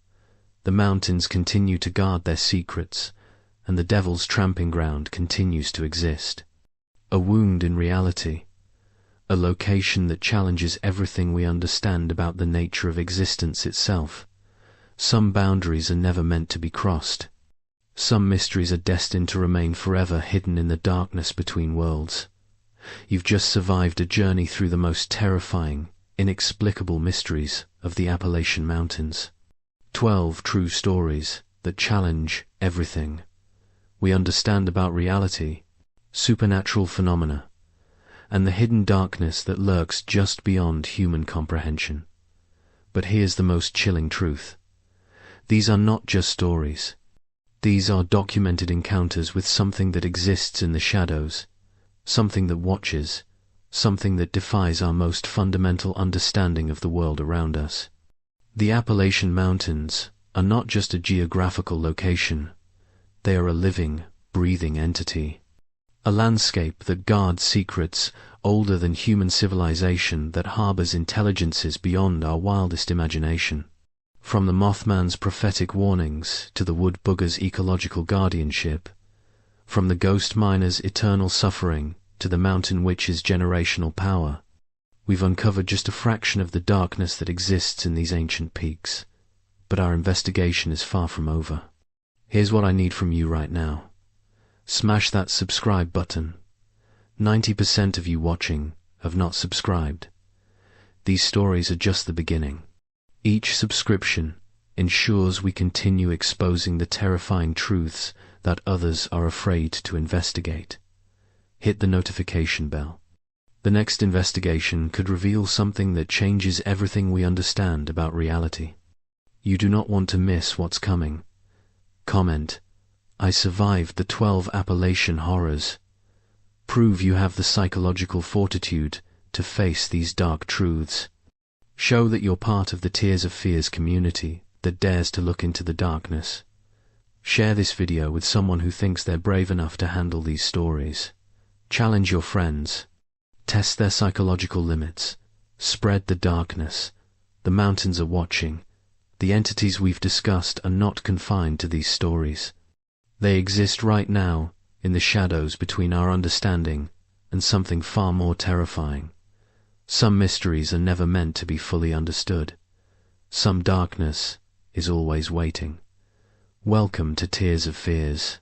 The mountains continue to guard their secrets, and the Devil's Tramping Ground continues to exist. A wound in reality, a location that challenges everything we understand about the nature of existence itself. Some boundaries are never meant to be crossed. Some mysteries are destined to remain forever hidden in the darkness between worlds. You've just survived a journey through the most terrifying, inexplicable mysteries of the Appalachian Mountains. 12 true stories that challenge everything we understand about reality, supernatural phenomena, and the hidden darkness that lurks just beyond human comprehension. But here's the most chilling truth. These are not just stories. These are documented encounters with something that exists in the shadows, something that watches, something that defies our most fundamental understanding of the world around us. The Appalachian Mountains are not just a geographical location. They are a living, breathing entity. A landscape that guards secrets older than human civilization, that harbors intelligences beyond our wildest imagination. From the Mothman's prophetic warnings to the wood bugger's ecological guardianship, from the ghost miner's eternal suffering to the mountain witch's generational power, we've uncovered just a fraction of the darkness that exists in these ancient peaks. But our investigation is far from over. Here's what I need from you right now. Smash that subscribe button. 90% of you watching have not subscribed. These stories are just the beginning. Each subscription ensures we continue exposing the terrifying truths that others are afraid to investigate. Hit the notification bell. The next investigation could reveal something that changes everything we understand about reality. You do not want to miss what's coming. Comment, "I survived the 12 Appalachian horrors." Prove you have the psychological fortitude to face these dark truths. Show that you're part of the Tears of Fears community that dares to look into the darkness. Share this video with someone who thinks they're brave enough to handle these stories. Challenge your friends. Test their psychological limits. Spread the darkness. The mountains are watching. The entities we've discussed are not confined to these stories. They exist right now in the shadows between our understanding and something far more terrifying. Some mysteries are never meant to be fully understood. Some darkness is always waiting. Welcome to Tears of Fears.